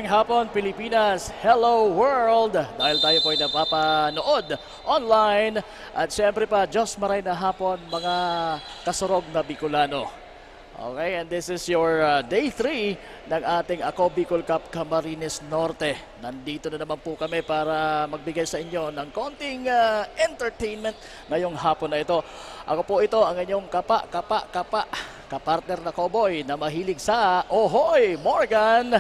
Magandang hapon, Pilipinas. Hello, world! Dahil tayo po ay napapanood online. At siyempre pa, Diyos maray na hapon, mga kasurog na Bicolano. Okay, and this is your day 3 ng ating Ako Bicol Cup Camarines Norte. Nandito na naman po kami para magbigay sa inyo ng konting entertainment ngayong hapon na ito. Ako po ito, ang inyong kapartner na cowboy na mahilig sa Ohoy Morgan.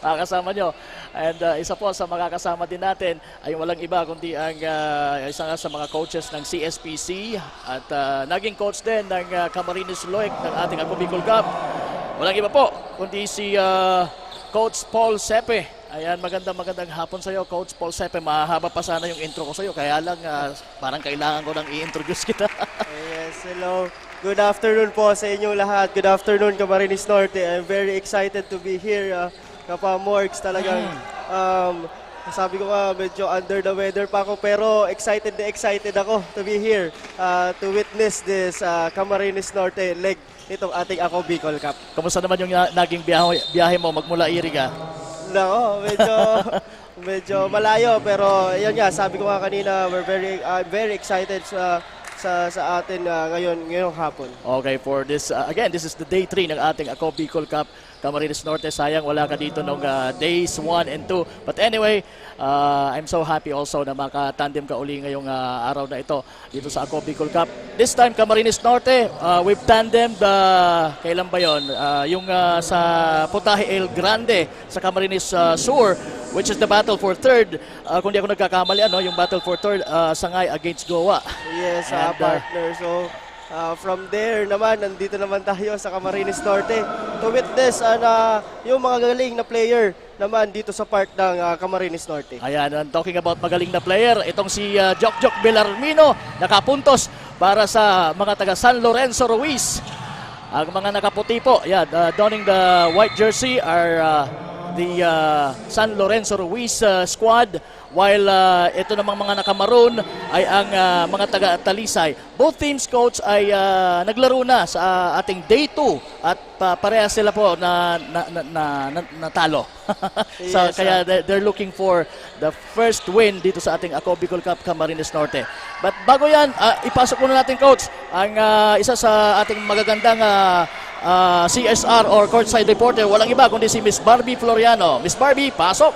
Makakasama nyo. And isa po sa makakasama din natin ay walang iba kundi ang isa nga sa mga coaches ng CSPC at naging coach din ng Camarines Loic ng ating Ako Bicol Cup. Walang iba po kundi si Coach Paul Sepe. Ayan, magandang hapon sa iyo, Coach Paul Sepe. Mahaba pa sana yung intro ko sa iyo, kaya lang parang kailangan ko nang i-introduce kita. Yes, hello. Good afternoon po sa inyong lahat. Good afternoon, Camarines Norte. I'm very excited to be here. Kapa-Morgs talagang, sabi ko nga, medyo under the weather pa ako, pero excited ako to be here to witness this Camarines Norte leg nitong ating Ako Bicol Cup. Kamusta naman yung naging biyahe mo magmula Iriga? Nako, medyo malayo, pero yan nga, sabi ko nga kanina, I'm very excited sa atin ngayong hapon. Okay, for this, again, this is the day 3 ng ating Ako Bicol Cup Camarines Norte. Sayang wala ka dito nung days 1 and 2. But anyway, I'm so happy also na makatandem ka uli ngayong araw na ito dito sa Ako Bicol Cup. This time, Camarines Norte, we've tandemed, kailan ba yun? Yung sa Putahe El Grande sa Camarines Sur, which is the battle for third. Kung di ako nagkakamali, yung battle for third, Sangay against Goa. Yes, partner. So, from there naman, nandito naman tayo sa Camarines Norte to witness yung mga galing na player naman dito sa part ng Camarines Norte. Ayan, talking about magaling na player, itong si Jokjok Belarmino, nakapuntos para sa mga taga San Lorenzo Ruiz. Ang mga nakaputi po, donning the white jersey are the San Lorenzo Ruiz squad, while ito namang mga nakamaroon ay ang mga taga-Talisay. Both teams, coach, ay naglaro na sa ating day 2 at parehas sila po na natalo. So, Yes, kaya they're looking for the first win dito sa ating Ako Bicol Cup Camarines Norte. But bago yan, ipasok muna natin, coach, ang isa sa ating magagandang CSR or courtside reporter, walang iba kundi si Miss Barbie Floriano. Miss Barbie, pasok!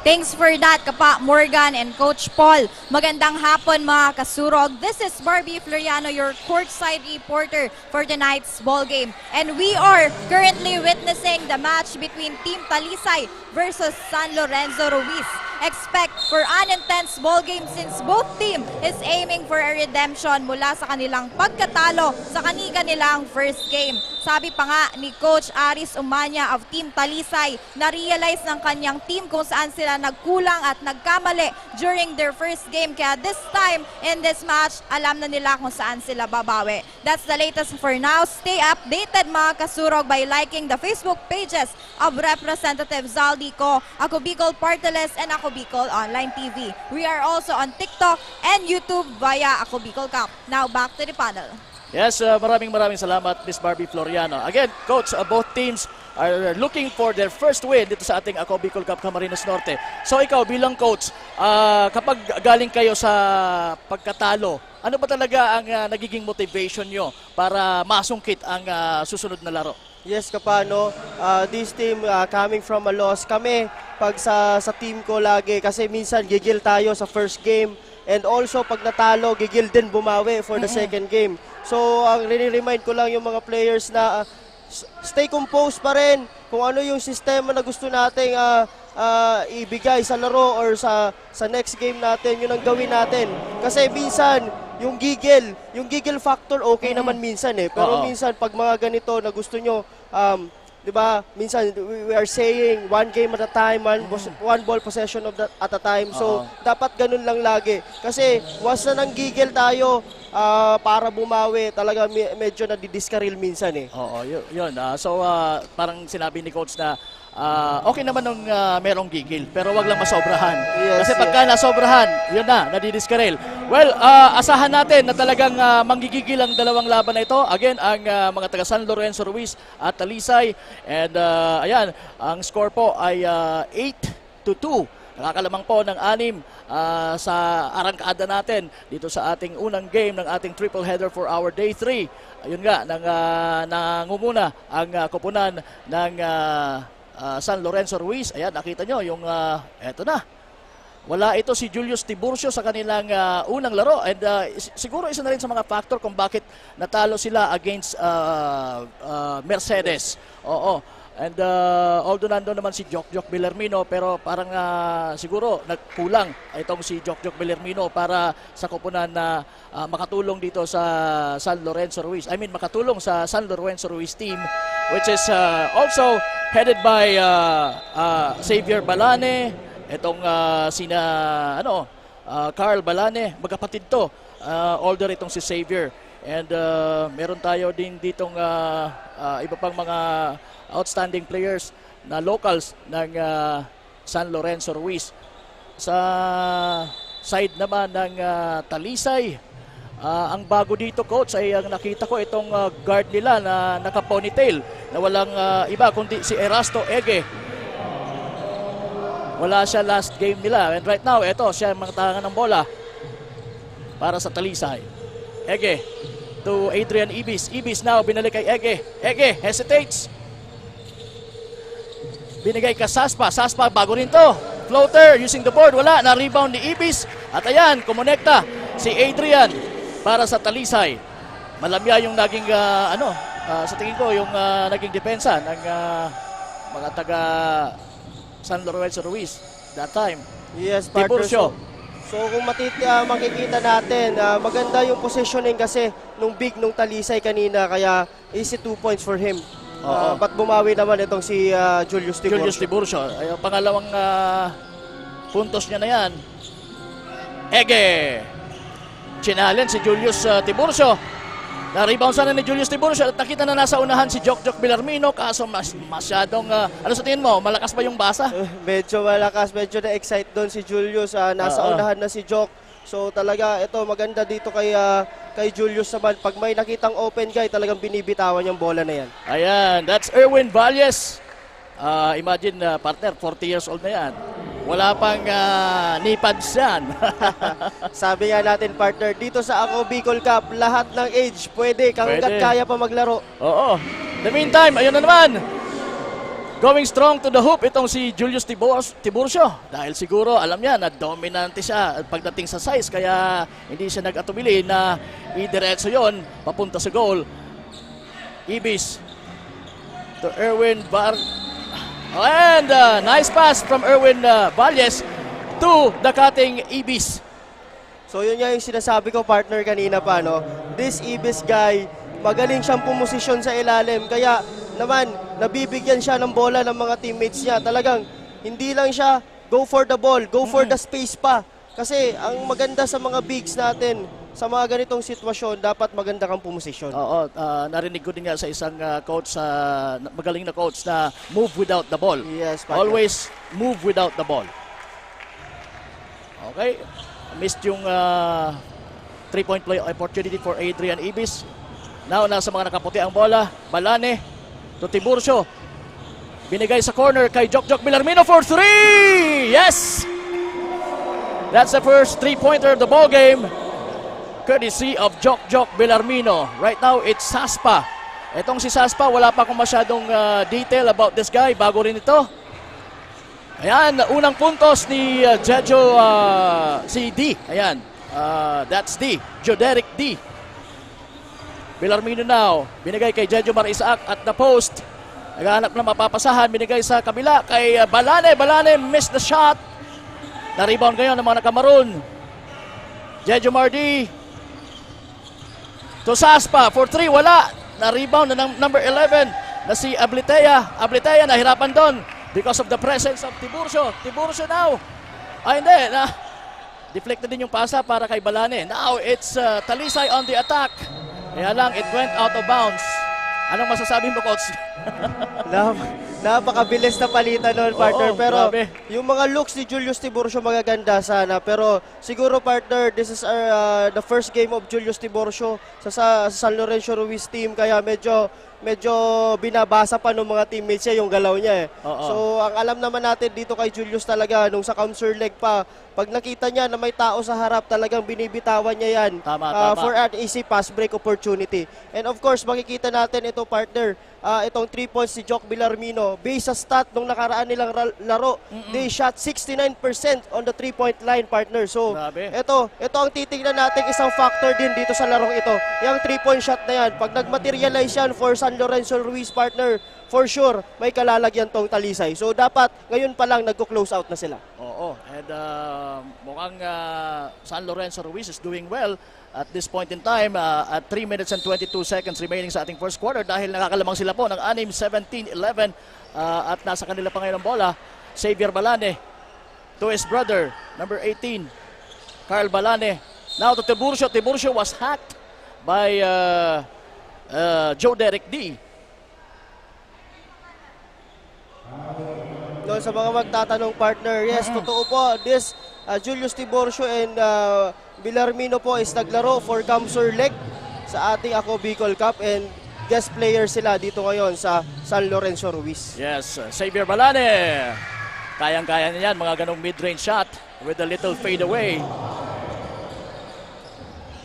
Thanks for that, Kapa Morgan and Coach Paul. Magandang hapon mga kasurog. This is Barbie Floriano, your courtside reporter for tonight's ball game. And we are currently witnessing the match between Team Talisay versus San Lorenzo Ruiz. Expect for an intense ball game since both team is aiming for a redemption mula sa kanilang pagkatalo sa kanilang first game. Sabi pa nga ni Coach Aris Umanya of Team Talisay, na-realize ng kanyang team kung saan sila nagkulang at nagkamali during their first game. Kaya this time in this match, alam na nila kung saan sila babawi. That's the latest for now. Stay updated mga kasurog by liking the Facebook pages of Representative Zaldico, Ako Bicol Parteles, and Ako Bicol Online TV. We are also on TikTok and YouTube via Ako Bicol Cup. Now back to the panel. Yes, maraming salamat, Miss Barbie Floriano. Again, coach, both teams are looking for their first win dito sa ating Ako Bicol Cup Camarines Norte. So ikaw bilang coach, kapag galing kayo sa pagkatalo, ano ba talaga ang nagiging motivation nyo para masungkit ang susunod na laro? Yes, Kapano. This team coming from a loss. Kami, pag sa team ko lagi, kasi minsan gigil tayo sa first game. And also, pag natalo, gigil din bumawi for the second game. So, ang remind ko lang yung mga players na stay composed pa rin. Kung ano yung sistema na gusto nating ibigay sa laro or sa next game natin, yun ang gawin natin. Kasi minsan, yung gigil factor okay naman minsan eh. Pero minsan pag mga ganito na gusto nyo, di ba, minsan we are saying one game at a time, one ball possession at a time. So, dapat ganun lang lagi. Kasi once na nanggigil tayo para bumawi, talaga medyo nadidiskaril minsan eh. Oo, yun. So, parang sinabi ni coach na okay naman nung merong gigil, pero wag lang masobrahan. Yes, Kasi pagka nasobrahan, yun na, nadidiskarel. Well, asahan natin na talagang manggigigil ang dalawang laban na ito. Again, ang mga taga San Lorenzo Ruiz at Talisay. And ayan, ang score po ay 8-2. Nakakalamang po ng 6 sa arangkada natin dito sa ating unang game ng ating triple header for our day 3. Ayun nga, nangunguna ang koponan ng San Lorenzo Ruiz. Ayan, nakita nyo yung, eto na. Wala ito si Julius Tiburcio sa kanilang unang laro. And siguro isa na rin sa mga factor kung bakit natalo sila against Mercedes. Oo. And although nandun naman si Jok Bellarmino, pero parang siguro nagkulang itong si Jok Bellarmino para sa koponan na makatulong dito sa San Lorenzo Ruiz. I mean, makatulong sa San Lorenzo Ruiz team, which is also headed by Xavier Balane, itong Carl Balane, magkapatid to, older itong si Xavier. And meron tayo din ditong iba pang mga outstanding players na locals ng San Lorenzo Ruiz. Sa side naman ng Talisay, ang bago dito, coach, ay ang nakita ko itong guard nila na naka-ponytail na walang iba kundi si Erasto Ege. Wala siya last game nila. And right now, ito, siya ang mangtangan ng bola para sa Talisay. Ege to Adrian Ibis. Ibis now binalik kay Ege. Ege hesitates. Binigay ka Saspa. Saspa bago rin to. Floater using the board. Wala. Na-rebound ni Ibis. At ayan, kumonekta si Adrian para sa Talisay. Malamya yung naging, sa tingin ko, yung naging depensa ng mga taga San Lorenzo Ruiz that time. Yes, partner. Tiburcio. So kung makikita natin, maganda yung positioning kasi nung big nung Talisay kanina, kaya easy 2 points for him. But bumawi naman itong si Julius Tiburcio. Julius Tiburcio. Ay, ang pangalawang puntos niya na yan. Ege. Challenge si Julius Tiburcio. Na-rebound sana ni Julius Tiburcio at nakita na nasa unahan si Jok Bellarmino, kaso masyadong, ano sa tingin mo, malakas ba yung basa? Medyo malakas, medyo na-excite doon si Julius. Nasa unahan na si Jok. So talaga, ito maganda dito kay Julius naman. Pag may nakitang open guy, talagang binibitawan yung bola na yan. Ayan, that's Erwin Valles. Imagine, partner, 40 years old na yan. Wala pang nipads yan. Sabi nga natin, partner, dito sa Ako Bicol Cup, lahat ng age pwede, hanggat kaya pa maglaro. Oo. In the meantime, ayun na naman. Going strong to the hoop itong si Julius Tiburcio. Dahil siguro, alam niya, na dominante siya pagdating sa size, kaya hindi siya nag-atubili na idiretso yon papunta sa goal. Ibis to Erwin And nice pass from Erwin Valles to the cutting Ibis. So yun nga yung sinasabi ko, partner, kanina pa, no? This Ibis guy, magaling siyang pumosisyon sa ilalim. Kaya naman, nabibigyan siya ng bola ng mga teammates niya. Talagang, hindi lang siya go for the ball, go for the space pa. Kasi ang maganda sa mga bigs natin, sa mga ganitong sitwasyon, dapat maganda kang pumosisyon. Oo, narinig ko din nga sa isang coach, magaling na coach na move without the ball. Yes, partner. Always move without the ball. Okay, missed yung 3-point play opportunity for Adrian Ibis. Now, nasa mga nakaputi ang bola. Balane to Tiburcio. Binigay sa corner kay Jok Bellarmino for 3! Yes! That's the first 3-pointer of the ball game, courtesy of Jok Bellarmino. Right now, it's Saspa. Etong si Saspa, wala pa akong masyadong detail about this guy. Bago rin ito. Ayan, unang puntos ni Jejo, si D. Ayan, that's D. Joderic D. Bellarmino now. Binigay kay Jejo Mar Isaac at the post. Naghahanap na mapapasahan. Binigay sa kabila kay Balane. Balane missed the shot. Na-rebound ngayon ng mga nakamaroon. Jejo Mardi to Saspa for 3, wala. Na-rebound na ng number 11 na si Ablitea. Ablitea nahirapan doon because of the presence of Tiburcio. Tiburcio now. Hindi. Deflected din yung pasa para kay Balane. Now it's Talisay on the attack. Kaya lang, it went out of bounds. Anong masasabi mo, Coach? napakabilis na palitan nun, partner. Oo, Pero grabe. yung mga looks ni Julius Tiburcio magaganda sana. Pero siguro, partner, this is the first game of Julius Tiburcio sa San Lorenzo Ruiz team. Kaya medyo binabasa pa ng mga teammates niya yung galaw niya eh. Oo. So, ang alam naman natin dito kay Julius talaga, nung sa counter leg pa, pag nakita niya na may tao sa harap, talagang binibitawan niya yan Tama. for an easy pass break opportunity. And of course, makikita natin ito, partner, itong 3 points si Jock Villarmino. Based sa stat nung nakaraan nilang laro, they shot 69% on the 3-point line, partner. So, Grabe. ito ang titingnan natin isang factor din dito sa larong ito. Yung 3-point shot na yan, pag nag-materialize yan for San Lorenzo Ruiz, partner, for sure, may kalalagyan tong Talisay. So, dapat ngayon pa lang nagko-close out na sila. Oo, and mukhang San Lorenzo Ruiz is doing well at this point in time at 3 minutes and 22 seconds remaining sa ating first quarter dahil nakakalamang sila po ng 6-17-11 at nasa kanila pa ngayon ang bola. Xavier Balane to his brother, number 18, Carl Balane. Now to Tiburcio. Tiburcio was hacked by Joe Derek D. No, sa mga magtatanong, partner, yes, totoo po. This Julius Tiburcio and Villarmino po is naglaro for Camsur Leg sa ating Ako Bicol Cup and guest player sila dito ngayon sa San Lorenzo Ruiz. Yes, Xavier Balane. Kayang-kaya niyan, mga ganong mid-range shot with a little fade away.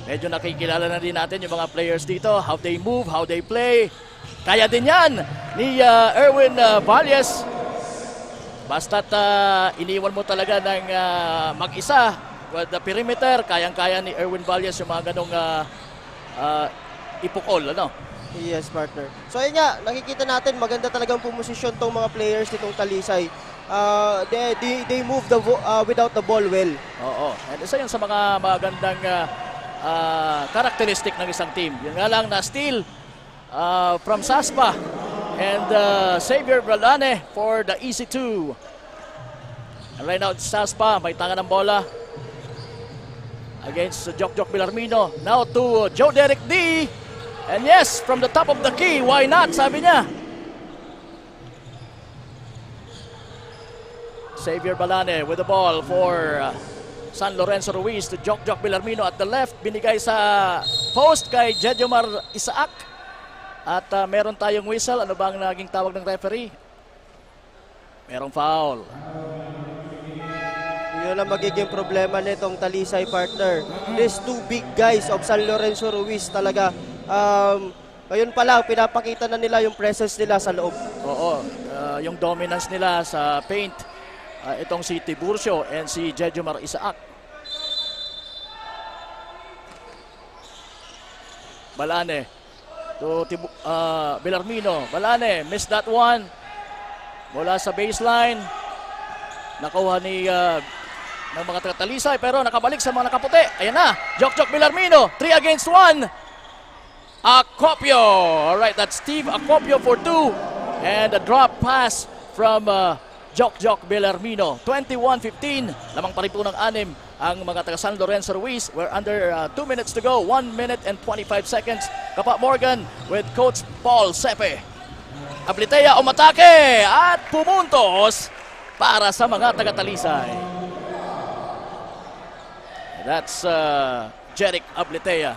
Medyo nakikilala na din natin yung mga players dito, how they move, how they play. Kaya din yan ni Erwin Valles. Basta't iniwan mo talaga ng mag-isa with the perimeter, kayang-kaya ni Erwin Valles yung mga ganong ipukol, ano? Yes, partner. So, ayun nga, nakikita natin, maganda talagang pumosisyon tong mga players nitong Talisay. They move without the ball well. Oo, and isa yun sa mga magandang characteristic ng isang team. Yun nga lang na steal from Saspa and Xavier Balane for the easy two. And right now, Saspa may tanga ng bola against Jock Villarmino. Now to Joe Derek D. And yes, from the top of the key, why not? Sabi niya. Xavier Balane with the ball for San Lorenzo Ruiz to Jock Villarmino at the left. Binigay sa post kay Jedjomar Isaac. At meron tayong whistle. Ano ba ang naging tawag ng referee? Merong foul. Yun ang magiging problema nitong Talisay, partner. These two big guys of San Lorenzo Ruiz talaga. Ngayon pa lang, pinapakita na nila yung presence nila sa loob. Oo, yung dominance nila sa paint. Itong si Tiburcio and si Jedjomar Isaac. Balane to Villarmino. Balane, missed that one. Mula sa baseline. Nakuha ni ng mga taga-Talisay pero nakabalik sa mga nakaputi. Ayan na, Jock Villarmino. 3 against 1. Acopio. Alright, that's Steve Acopio for 2. And a drop pass from Jock Villarmino. 21-15. Lamang pa rin po ng 6 ang mga taga San Lorenzo Ruiz. We're under 2 minutes to go. 1 minute and 25 seconds. Kapa Morgan with Coach Paul Sepe. Ablitea umatake at pumuntos para sa mga taga-Talisay. That's Jeric Ablitea.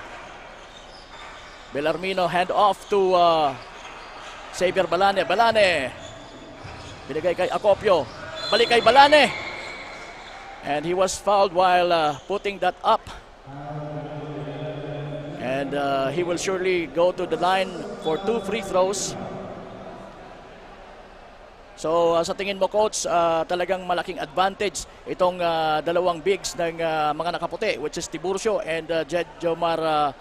Villarmino hand off to Xavier Balane. Balane. Binigay kay Acopio. Balik kay Balane. And he was fouled while putting that up. And he will surely go to the line for 2 free throws. So sa tingin mo, Coach, talagang malaking advantage itong dalawang bigs ng mga nakaputi, which is Tiburcio and Jedjomar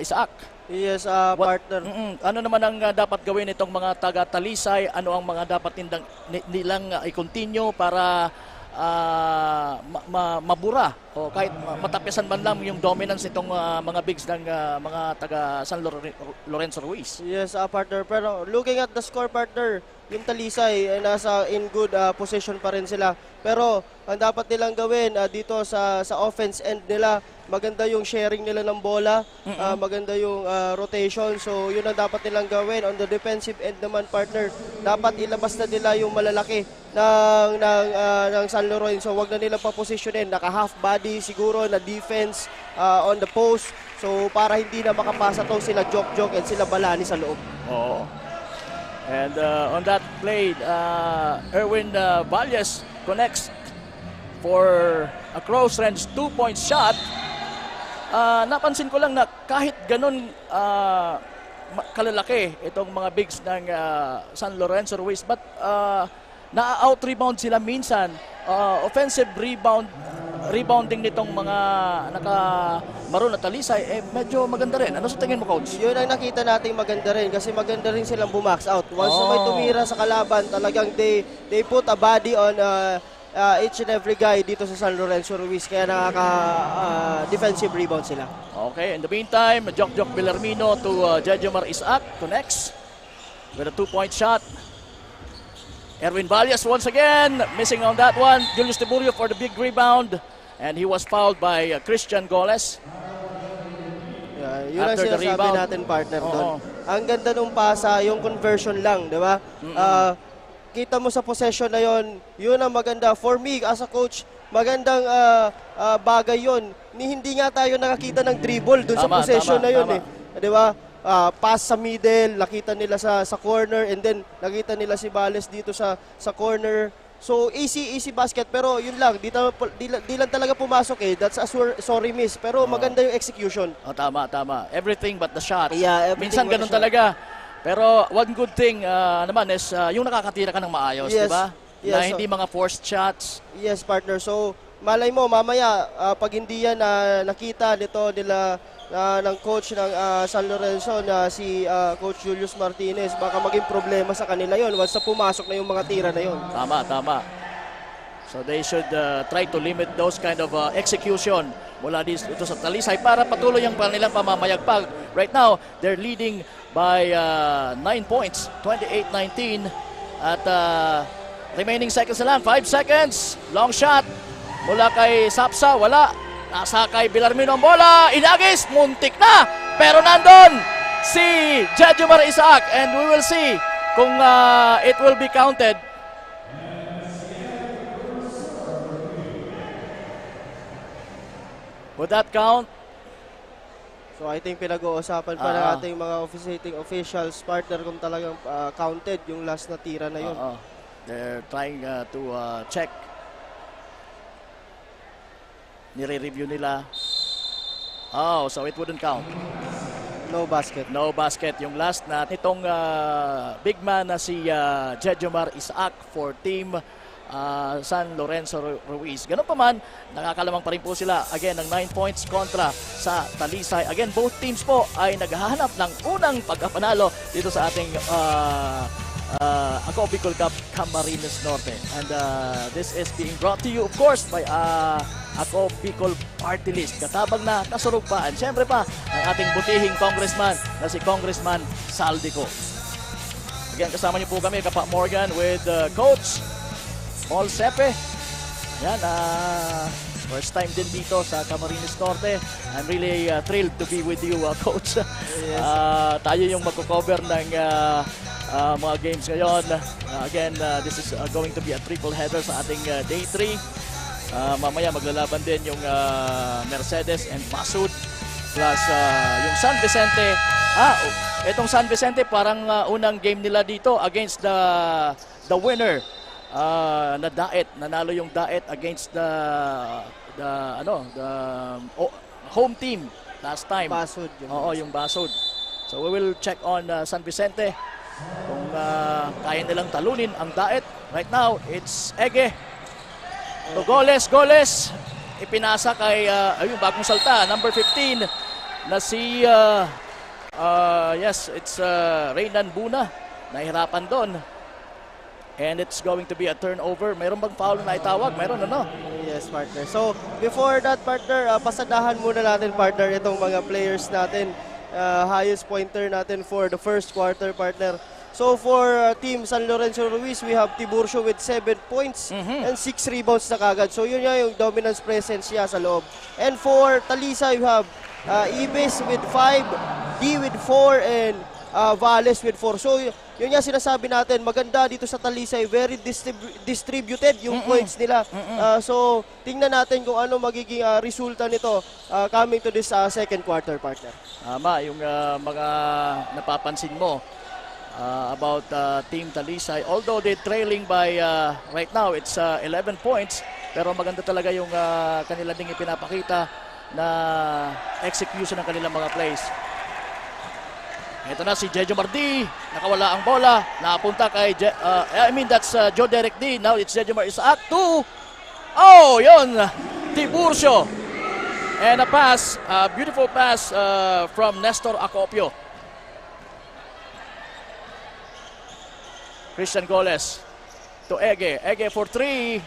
Isaac. Yes, partner. Ano naman ang dapat gawin itong mga taga-Talisay? Ano ang mga dapat nilang i-continue para mabura o kahit matapisan man lang yung dominance nitong mga bigs ng mga taga San Lorenzo Ruiz? Yes, partner. Pero looking at the score, partner, yung Talisay ay nasa in good position pa rin sila. Pero ang dapat nilang gawin dito sa offense end nila, maganda yung sharing nila ng bola, maganda yung rotation. So yun ang dapat nilang gawin. On the defensive end naman, partner, dapat ilabas na nila yung malalaki ng San Lorenzo. Wag na nilang pa-positionin, naka half body siguro na defense on the post. So para hindi na makapasa to sila Jok and sila Balani sa loob. Oo. And on that play, Erwin Valles connects for a close-range 2-point shot. Napansin ko lang na kahit ganun kalalaki itong mga bigs ng San Lorenzo Ruiz, but na-out-rebound sila minsan. Offensive rebounding nitong mga naka-maroon na Talisay, medyo maganda rin. Ano sa tingin mo, Coach? Yun ang nakita nating maganda rin kasi maganda rin silang bumax out. Once na may tumira sa kalaban, talagang they put a body on each and every guy dito sa San Lorenzo Ruiz, kaya nakaka-defensive rebound sila. Okay, in the meantime, Jok Bellarmino to Jejomar Isaac connects with a 2-point shot. Erwin Valles once again missing on that one. Julius Tiburio for the big rebound, and he was fouled by Christian Goles. Yun ang After the sinasabi rebound. natin, partner, doon. Ang ganda nung pasa, yung conversion lang, di ba? Kita mo sa possession na yun ang maganda. For me, as a coach, magandang bagay yun. Hindi nga tayo nakakita ng dribble dun sa possession na yun. Di ba? Pass sa middle, nakita nila sa corner, and then nakita nila si Valles dito sa corner. So easy basket, pero yun lang, di lang talaga pumasok eh. That's a sorry miss, pero maganda yung execution. Tama. Everything but the shot. Yeah, everything Minsan but ganun the shot. talaga. Pero one good thing naman is yung nakakatira ka ng maayos, Yes. di ba? Yes, Na hindi mga forced shots. Yes, partner. So, malay mo, mamaya, pag hindi yan nakita nila ng coach ng San Lorenzo na si Coach Julius Martinez, baka maging problema sa kanila yon once na pumasok na yung mga tira na yon. Tama. So they should try to limit those kind of execution mula dito sa Talisay para patuloy ang kanilang pamamayagpag. Right now, they're leading by 9 points, 28-19. At remaining seconds na lang, 5 seconds. Long shot mula kay Sapsa, wala. Nasa kay Bellarmino ang bola, inagis, muntik na. Pero nandun si Jejomar Isaac, and we will see kung it will be counted. Would that count? So, I think pinag-uusapan pa ng ating mga officiating officials, partner, kung talagang counted yung last na tira na yon. They're trying to check. Nire-review nila. So it wouldn't count. No basket. No basket yung last na nitong big man na si Jejomar Isaac for team San Lorenzo Ruiz. Ganun pa man, nakakalamang pa rin po sila again ng 9 points kontra sa Talisay. Again, both teams po ay naghahanap ng unang pagkapanalo dito sa ating Ako Bicol Cup Camarines Norte. And this is being brought to you, of course, by Ako Bicol Party List. Katabang na kasurugpaan. Siyempre pa, ang ating butihing congressman na si Congressman Saldico. Again, kasama niyo po kami, Kapa Morgan, with Coach Paul Sepe. Yan, first time din dito sa Camarines Norte. I'm really thrilled to be with you, Coach. Yes. Tayo yung magko-cover ng mga games ngayon. Again, this is going to be a triple header sa ating day 3. Mamaya maglalaban din yung Mercedes and Pasud plus yung San Vicente. Itong San Vicente parang unang game nila dito against the winner na Daet. Nanalo yung Daet against the home team last time. Pasud. Oo, yung Basud. So we will check on San Vicente kung kaya nilang talunin ang Daet. Right now, it's Ege. So Goles, ipinasa kay yung bagong salta, number 15 na si it's Reynan Buna. Nahirapan doon. And it's going to be a turnover. Mayroon bang foul na itawag? Mayroon, ano? Yes, partner. So, before that, partner, pasadahan muna natin, partner, itong mga players natin. Highest pointer natin for the first quarter, partner. So for Team San Lorenzo Ruiz, we have Tiburcio with 7 points and 6 rebounds na kagad. So yun nga yung dominance presence niya sa loob. And for Talisay, we have Ibis with 5, D with 4, and Valles with 4. So yun nga sinasabi natin, maganda dito sa Talisay, very distributed yung points nila. So tingnan natin kung ano magiging resulta nito coming to this second quarter, partner. Tama, yung mga napapansin mo about Team Talisay. Although they're trailing by, right now, it's 11 points. Pero maganda talaga yung kanila ding ipinapakita na execution ng kanilang mga plays. Ito na si Jejo Mardi, nakawala ang bola, napunta kay, that's Joe Derek D. Now it's Jejo Mar Isaac to, yun, Tiburcio. And a pass, beautiful pass from Nestor Acopio. Christian Goles to Ege. Ege for 3.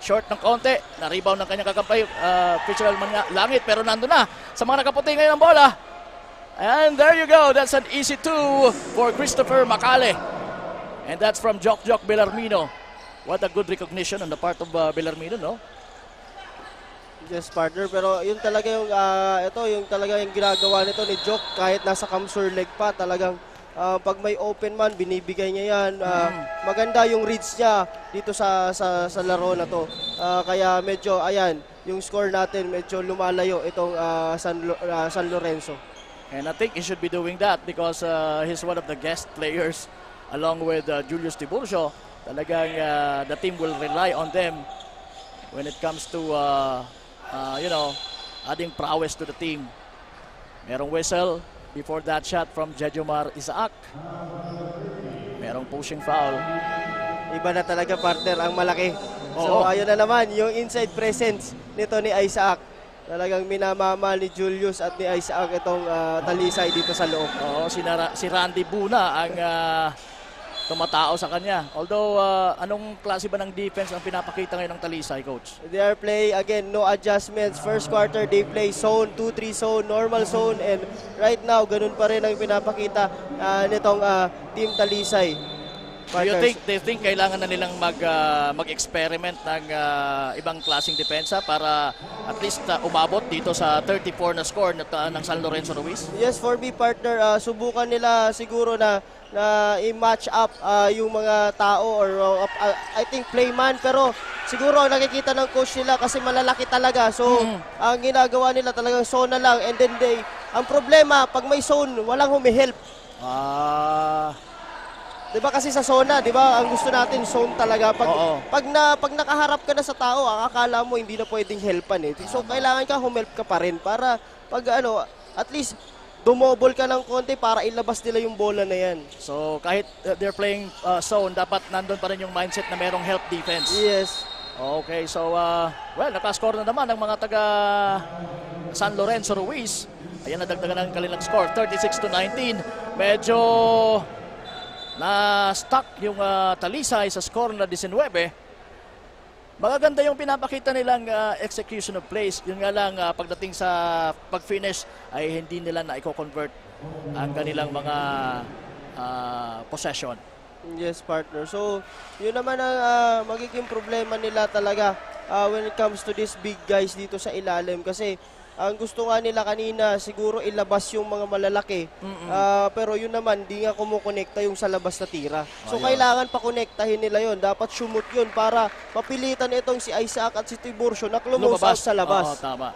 Short ng konti. Na-rebound ng kanyang kakampay. Fitzgerald Langit, pero nandun na sa mga nakaputi ngayon ng bola. And there you go. That's an easy 2 for Christopher Macale. And that's from Jock Bellarmino. What a good recognition on the part of Bellarmino, no? Yes, partner. Pero yun talaga yung, yung talaga yung ginagawa nito ni Jock kahit nasa Kamsur leg pa. Talagang pag may open man, binibigay niya yan. Maganda yung reads niya dito sa laro na to. Kaya medyo, ayan, yung score natin medyo lumalayo itong San Lorenzo. And I think he should be doing that because he's one of the guest players along with Julius Tiburcio. Talagang the team will rely on them when it comes to, adding prowess to the team. Merong whistle before that shot from Jejomar Isaac. Merong pushing foul. Iba na talaga, partner, ang malaki. Oo. So ayun na naman, yung inside presence nito ni Isaac. Talagang minamama ni Julius at ni Isaac itong Talisay dito sa loob. Oo, si Randy Buna ang tumatao sa kanya. Although, anong klase ba ng defense ang pinapakita ngayon ng Talisay, Coach? They are play, again, no adjustments. First quarter, they play zone, 2-3 zone, normal zone. And right now, ganun pa rin ang pinapakita nitong Team Talisay. Do you think they think kailangan na nilang mag-experiment ng ibang klaseng depensa para at least umabot dito sa 34 na score ng San Lorenzo Ruiz? Yes, for me, partner, subukan nila siguro na i-match up yung mga tao or I think playman, pero siguro nakikita ng coach nila kasi malalaki talaga. So, ang ginagawa nila talagang zone na lang, and then ang problema, pag may zone, walang humihelp. Diba kasi sa zona, diba, ang gusto natin zone talaga. Pag nakaharap ka na sa tao, ang akala mo hindi na pwedeng helpan eh. So kailangan ka humelp ka pa rin para pag at least dumobol ka ng konti para ilabas nila yung bola na yan. So kahit they're playing zone, dapat nandun pa rin yung mindset na merong help defense. Yes. Okay, so nakascore na naman ang mga taga San Lorenzo Ruiz. Ayan, nadagdagan ang kanilang score, 36-19. Medyo na-stuck yung Talisay sa score na 19. Magaganda yung pinapakita nilang execution of plays. Yun nga lang, pagdating sa pag-finish ay hindi nila na i-convert ang kanilang mga possession. Yes, partner. So, yun naman ang magiging problema nila talaga when it comes to these big guys dito sa ilalim. Kasi ang gusto nga nila kanina, siguro ilabas yung mga malalaki. Pero yun naman, di nga kumukonekta yung sa labas na tira. So, kailangan pa konektahin nila yun. Dapat sumut yun para mapilitan itong si Isaac at si Tiburcio na lumabas out sa labas. Oo, tama.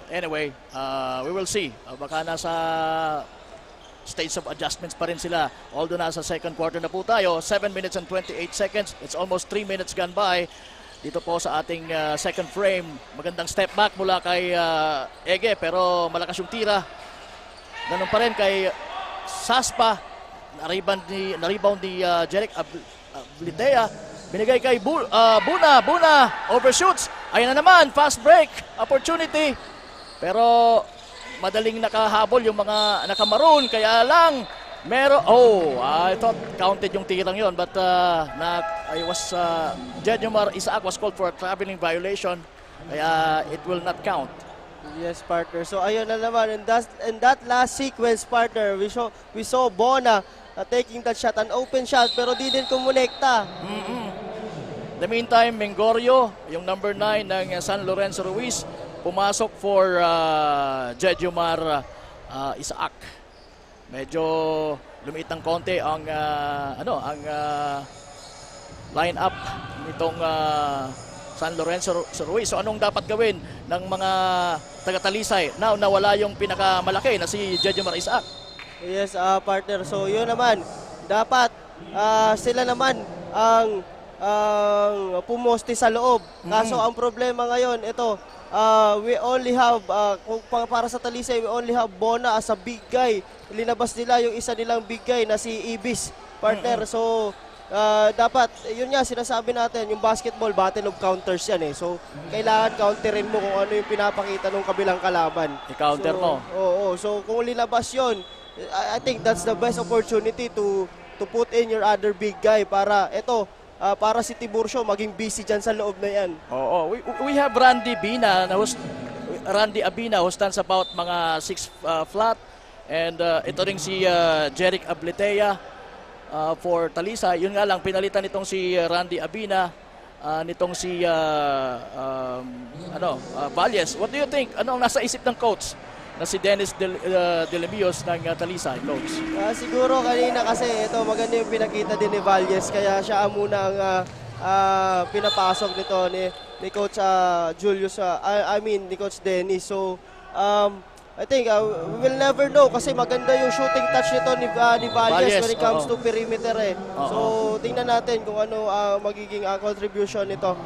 Anyway, we will see. Baka nasa stage of adjustments pa rin sila. Although nasa second quarter na po tayo, 7 minutes and 28 seconds. It's almost 3 minutes gone by. Dito po sa ating second frame, magandang step back mula kay Ege, pero malakas yung tira. Ganun pa rin kay Saspa, na-rebound ni Jeric Ablitea. Binigay kay Buna, overshoots. Ayan na naman, fast break, opportunity. Pero madaling nakahabol yung mga nakamaroon, kaya lang I thought counted yung tirang yon, but Jejomar Isaac was called for a traveling violation, kaya it will not count. Yes, partner. So ayun na naman, in that last sequence, partner, we saw Bona taking that shot, an open shot, pero di din kumonekta. The meantime, Mengorio, yung number 9 ng San Lorenzo Ruiz, pumasok for Jejomar Isaac. Medyo lumiit ng konti ang line-up nitong San Lorenzo Ruiz. So anong dapat gawin ng mga taga-Talisay now na wala yung pinakamalaki na si Jejomar Isaac? Yes, partner. So yun naman, dapat sila naman ang pumoste sa loob. Kaso ang problema ngayon, ito, we only have, para sa Talisay, we only have Bona as a big guy. Linabas nila yung isa nilang big guy na si Ibis, partner. So, dapat, yun nga, sinasabi natin, yung basketball, battle of counters yan eh. So, kailangan counterin mo kung ano yung pinapakita ng kabilang kalaban. I-counter mo. Oo, so kung linabas yun, I think that's the best opportunity to put in your other big guy para, para si Tiburcio maging busy dyan sa loob na yan. Oo, we have Randy Abina who stands about mga 6 flat, and ito rin si Jeric Abletea for Talisay. Yun nga lang, pinalitan nitong si Randy Abina nitong si Valles. What do you think? Ano ang nasa isip ng coach na si Dennis De Lemios ng Talisay, coach? Siguro kanina kasi ito maganda yung pinakita din ni Valles, kaya siya muna ang pinapasok nito ni Coach Julius, ni Coach Dennis. So I think we will never know kasi maganda yung shooting touch nito ni Valles when it comes to perimeter eh. So tingnan natin kung ano magiging contribution nito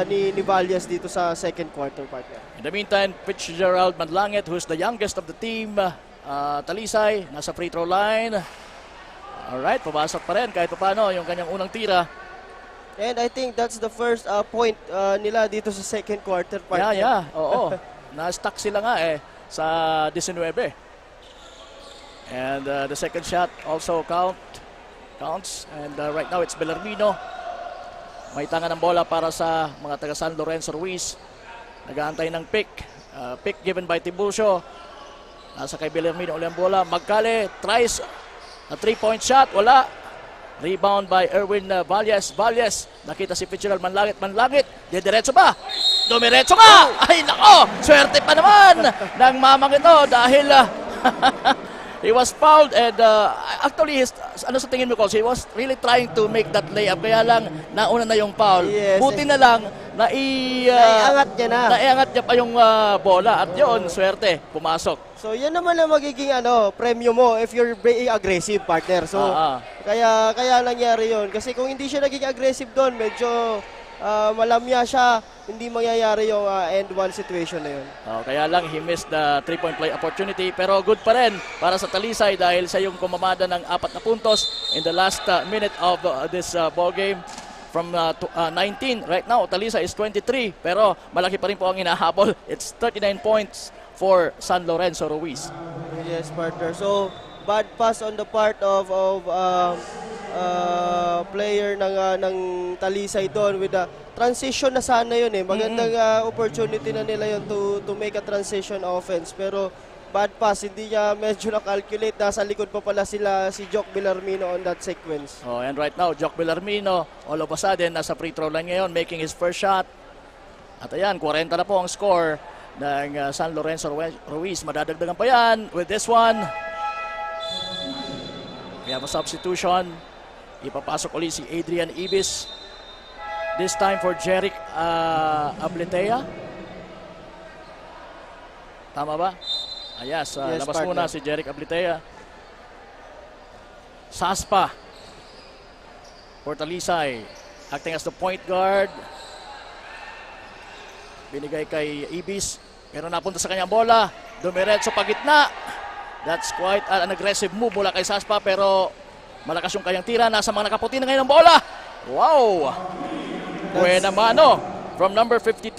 ni Valles dito sa second quarter, partner. In the meantime, Fitzgerald Manlangit, who's the youngest of the team, Talisay, nasa free throw line. Alright, pumasok pa rin kahit paano yung kanyang unang tira. And I think that's the first point nila dito sa second quarter, partner. Yeah, oo. Na-stuck sila nga sa 19. And the second shot also counts. And right now it's Bellarmino. May tanga ng bola para sa mga taga San Lorenzo Ruiz. Nag-aantay ng pick. Pick given by Tiburcio. Nasa kay Bellarmino ulit ang bola. Magkale tries a 3-point shot. Wala. Rebound by Erwin Valles. Nakita si Fitzgerald Manlangit. Diretso ba? Dumiretso nga! Ay nako! Swerte pa naman ng mamang ito dahil he was fouled, and actually ano sa tingin mo, coach? He was really trying to make that layup, kaya lang nauna na yung foul. Yes, Buti na lang naiangat niya pa yung bola, at yun, swerte, pumasok. So yan naman ang magiging premyo mo if you're being aggressive, partner. So kaya nangyari yun. Kasi kung hindi siya naging aggressive doon, medyo malamya siya, hindi mangyayari yung end one situation na yun. Kaya lang he missed the 3-point play opportunity, pero good pa rin para sa Talisay dahil siya yung kumamada ng 4 na puntos in the last minute of this ball game. From 19 right now, Talisay is 23, pero malaki pa rin po ang hinahabol. It's 39 points for San Lorenzo Ruiz. Yes, partner. So bad pass on the part of player ng Talisay doon with the transition na sana yun eh. Magandang opportunity na nila yun to make a transition offense. Pero bad pass, hindi niya medyo na-calculate. Nasa likod pa pala si Jock Bellarmino on that sequence. And right now, Jock Bellarmino, all of a sudden, nasa free throw line ngayon, making his first shot. At ayan, 40 na po ang score ng San Lorenzo Ruiz. Madadagdagan pa yan with this one. We have a substitution. Ipapasok ulit si Adrian Ibis. This time for Jeric Abletea. Tama ba? Yes, labas partner. muna si Jeric Abletea. Saspa for Talisay, acting as the point guard. Binigay kay Ibis, pero napunta sa kanyang bola. Dumiretso pa gitna. That's quite an aggressive move mula kay Saspa, pero malakas yung kanyang tira. Nasa mga nakaputi na ngayon ng bola. Wow! Buena mano from number 52,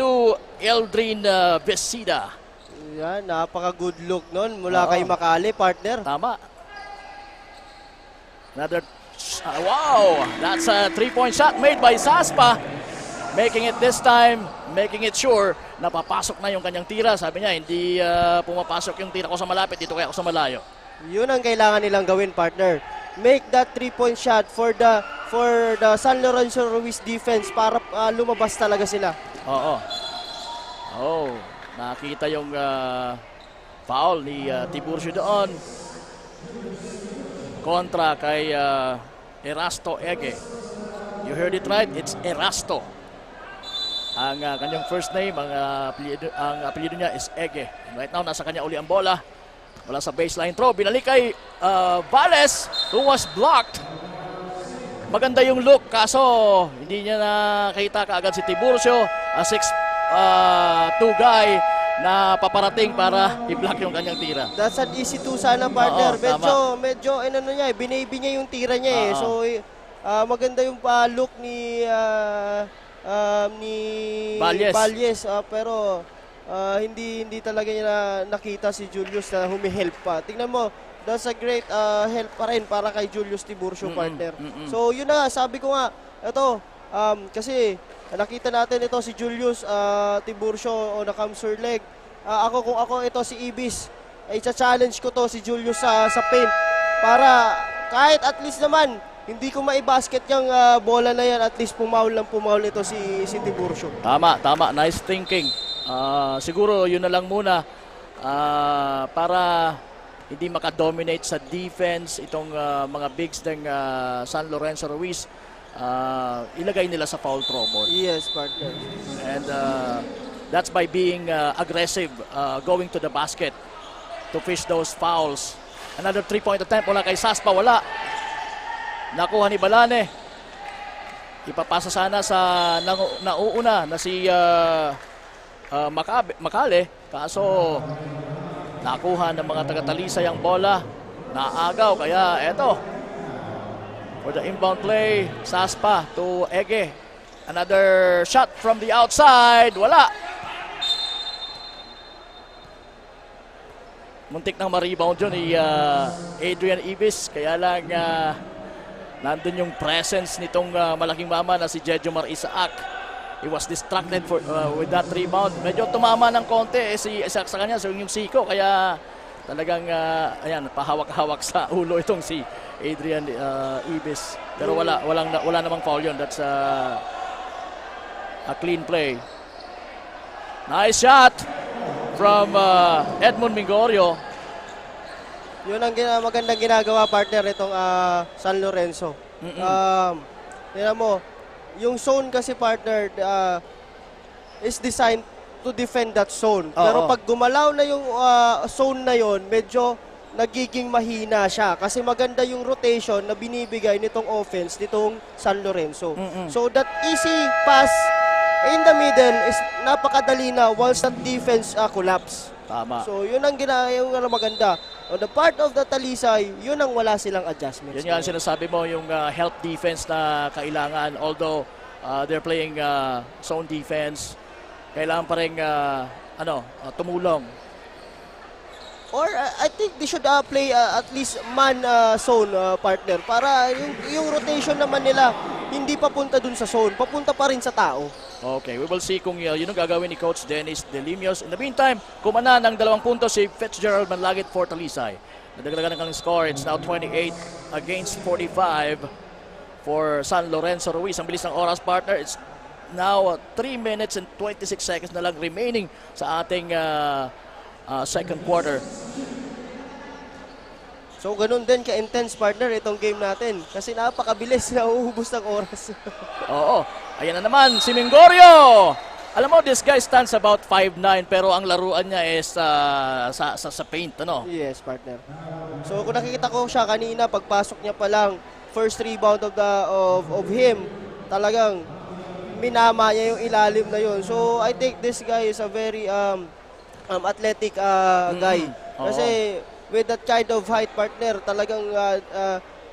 Eldrin Vesida. Yan, napaka-good look nun mula kay Makali, partner. Tama. Another, wow! That's a 3-point shot made by Saspa. making it this time, making it sure na papasok na yung kanyang tira. Sabi niya, hindi pumapasok yung tira ko sa malapit, dito kaya ako sa malayo. Yun ang kailangan nilang gawin, partner. Make that 3-point shot for the San Lorenzo Ruiz defense para lumabas talaga sila. Oo. Oh, nakita yung foul ni Tiburcio doon. Kontra kay Erasto Ege. You heard it right, it's Erasto. Ang kanyang first name, ang apelyido niya is Ege. And right now, nasa kanya uli ang bola. Wala sa baseline throw. Binalik kay Valles, who was blocked. Maganda yung look, kaso hindi niya nakita kaagad si Tiburcio. 6'2" guy na paparating para i-block yung kanyang tira. That's an easy two sana, partner. Oo, medyo niya, binaby niya yung tira niya eh. So, maganda yung look ni Valles. Pero hindi talaga niya nakita si Julius na humihelp pa. Tingnan mo, that's a great help pa rin para kay Julius Tiburcio, partner. So, yun na, sabi ko nga, ito, kasi nakita natin ito si Julius Tiburcio on the camsur leg. Kung ako ito si Ibis, ay challenge ko to si Julius sa paint para kahit at least naman hindi ko maibasket yung bola na yan, at least pumaul ito si Tiburcio. Tama. Nice thinking. Siguro yun na lang muna para hindi makadominate sa defense itong mga bigs ng San Lorenzo Ruiz. Ilagay nila sa foul trouble. Yes, partner. And that's by being aggressive, going to the basket to fish those fouls. Another 3-point attempt mula kay Saspa, wala. Nakuha ni Balane. Ipapasa sana sa nauuna na si Makale, kaso nakuha ng mga taga-Talisay ang bola. Naagaw, kaya eto. For the inbound play, Saspa to Ege. Another shot from the outside. Wala. Muntik nang ma-rebound yun ni Adrian Ibis. Kaya lang nandun yung presence nitong malaking mama na si Jejomar Isaac. He was distracted with that rebound. Medyo tumama ng konti si Isaac sa kanya. So yung Siko. Kaya talagang ayan, pahawak-hawak sa ulo itong si Adrian Ibis. Pero wala namang foul yun. That's a clean play. Nice shot from Edmund Mingorio. Yun ang magandang ginagawa, partner, itong San Lorenzo. Tingnan mo, yung zone kasi, partner, is designed to defend that zone. Pero pag gumalaw na yung zone na yon, medyo nagiging mahina siya kasi maganda yung rotation na binibigay nitong offense nitong San Lorenzo. So that easy pass in the middle is napakadali na once that defense collapse. Tama. So yun ang maganda. On the part of the Talisay, yun ang wala silang adjustments. Yan nga ang sinasabi mo, yung help defense na kailangan. Although they're playing zone defense, kailangan pa rin tumulong. Or I think they should play at least man zone, partner, para yung rotation naman nila hindi papunta dun sa zone, papunta pa rin sa tao. Okay, we will see kung yun ang gagawin ni Coach Dennis De Limios. In the meantime, kumana ng 2 puntos si Fitzgerald Manlagit for Talisay. Nadagdagan ng kanilang score. It's now 28 against 45 for San Lorenzo Ruiz. Ang bilis ng oras, partner. It's now 3 minutes and 26 seconds na lang remaining sa ating second quarter. So ganun din ka-intense, partner, itong game natin. Kasi napakabilis na uubos ng oras. Oo. Ayan na naman, si Mingorio. Alam mo, this guy stands about 5'9", pero ang laruan niya is sa paint, ano? Yes, partner. So kung nakikita ko siya kanina, pagpasok niya pa lang, first rebound of him, talagang minama niya yung ilalim na yun. So I think this guy is a very athletic guy. Kasi with that kind of height, partner, talagang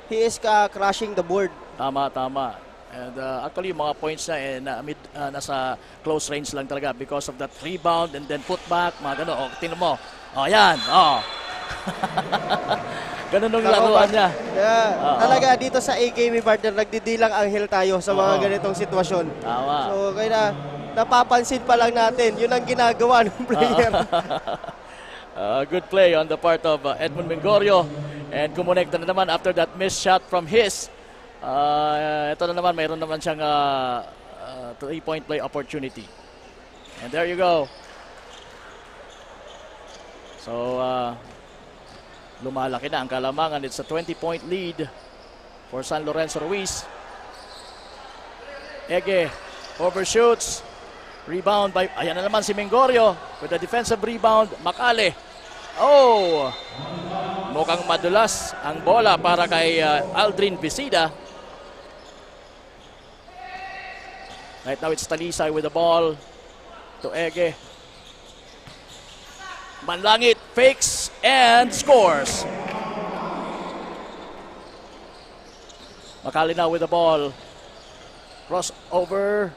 he is crushing the board. Tama. And actually, yung mga points na nasa close range lang talaga because of that rebound and then put back, mga gano'n. Tingnan mo. Yan. Ganun ang laruan niya. Yeah, Oo. talaga dito sa AKB partner, nagdidilang anghel tayo sa mga Oo. ganitong sitwasyon. Tama. So, kaya napapansin pa lang natin, yun ang ginagawa ng player. Good play on the part of Edmund Mengorio. And kumonekta na naman after that missed shot from his. Ito na naman, mayroon naman siyang 3-point play opportunity. And there you go. So, lumalaki na ang kalamangan. It's a 20-point lead for San Lorenzo Ruiz. Ege overshoots. Rebound by, ayan na naman si Mengorio with a defensive rebound. Makale. Oh! Mukhang madulas ang bola para kay Aldrin Visida. Right now it's Talisay with the ball to Ege. Manlangit fakes and scores. Makale now with the ball. Crossover.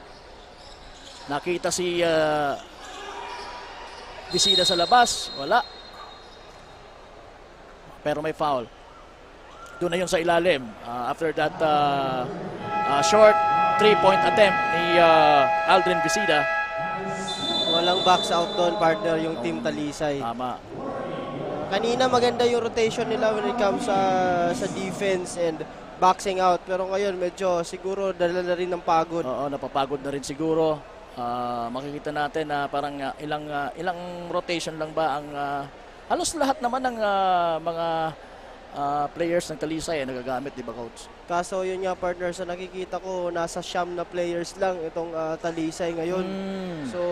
Nakita si Visida sa labas. Wala. Pero may foul. Doon na yun sa ilalim. After that short 3-point attempt ni Aldrin Visida. Walang box out doon, partner, yung team Talisay. Tama. Kanina maganda yung rotation nila when it comes sa defense and boxing out. Pero ngayon medyo siguro dala na rin ng pagod. Oo, napapagod na rin siguro. Makikita natin na parang ilang rotation lang ba ang halos lahat naman ng mga players ng Talisay nagagamit, di ba, coach? Kaso yun nga, partner, sa nakikita ko nasa siyam na players lang itong Talisay ngayon. So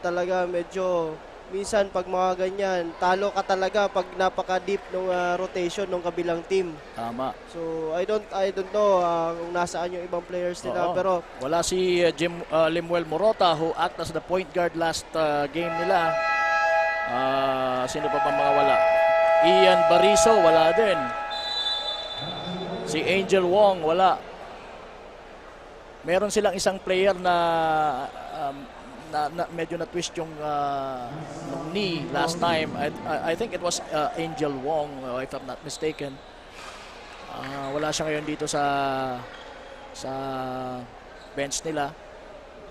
talaga medyo minsan pag mga ganyan, talo ka talaga pag napaka-deep ng rotation ng kabilang team. Tama. So I don't know kung nasaan yung ibang players nila. Oo. Pero Wala si Limuel Morota who act as the point guard last game nila. Sino pa mga wala? Ian Bariso, wala din. Si Angel Wong, wala. Meron silang isang player na medyo na-twist yung knee last time. I think it was Angel Wong, if I'm not mistaken. Wala siya ngayon dito sa bench nila.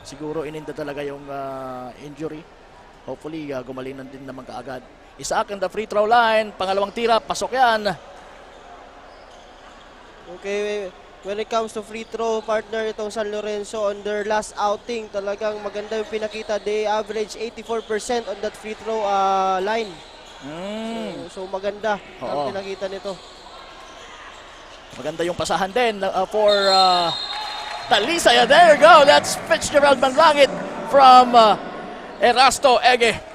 Siguro ininda talaga yung injury. Hopefully gumaling na din naman kaagad. Isaac on the free throw line. Pangalawang tira, pasok yan. okay, when it comes to free throw, partner, itong San Lorenzo on their last outing, talagang maganda yung pinakita. They average 84% on that free throw line. So maganda ang Oo. pinakita nito. Maganda yung pasahan din for Talisay. There you go. That's Fitzgerald Manlangit from Erasto Ege.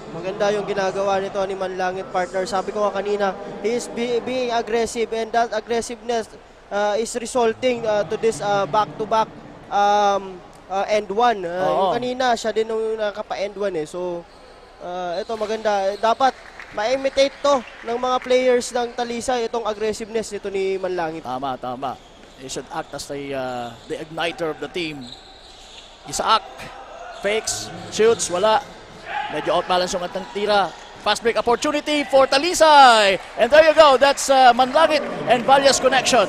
Maganda yung ginagawa nito ni Manlangit, partner. Sabi ko nga kanina, he is being aggressive and that aggressiveness is resulting to this back-to-back end one. Yung kanina, siya din yung nakapa-end one eh. So, ito maganda. Dapat ma-imitate to ng mga players ng Talisay, itong aggressiveness nito ni Manlangit. Tama, tama. He should act as the igniter of the team. Isaac, fakes, shoots, wala. Medyo outbalance yung atang tira. Fast break opportunity for Talisay. And there you go. That's Manlangit and Valles connection.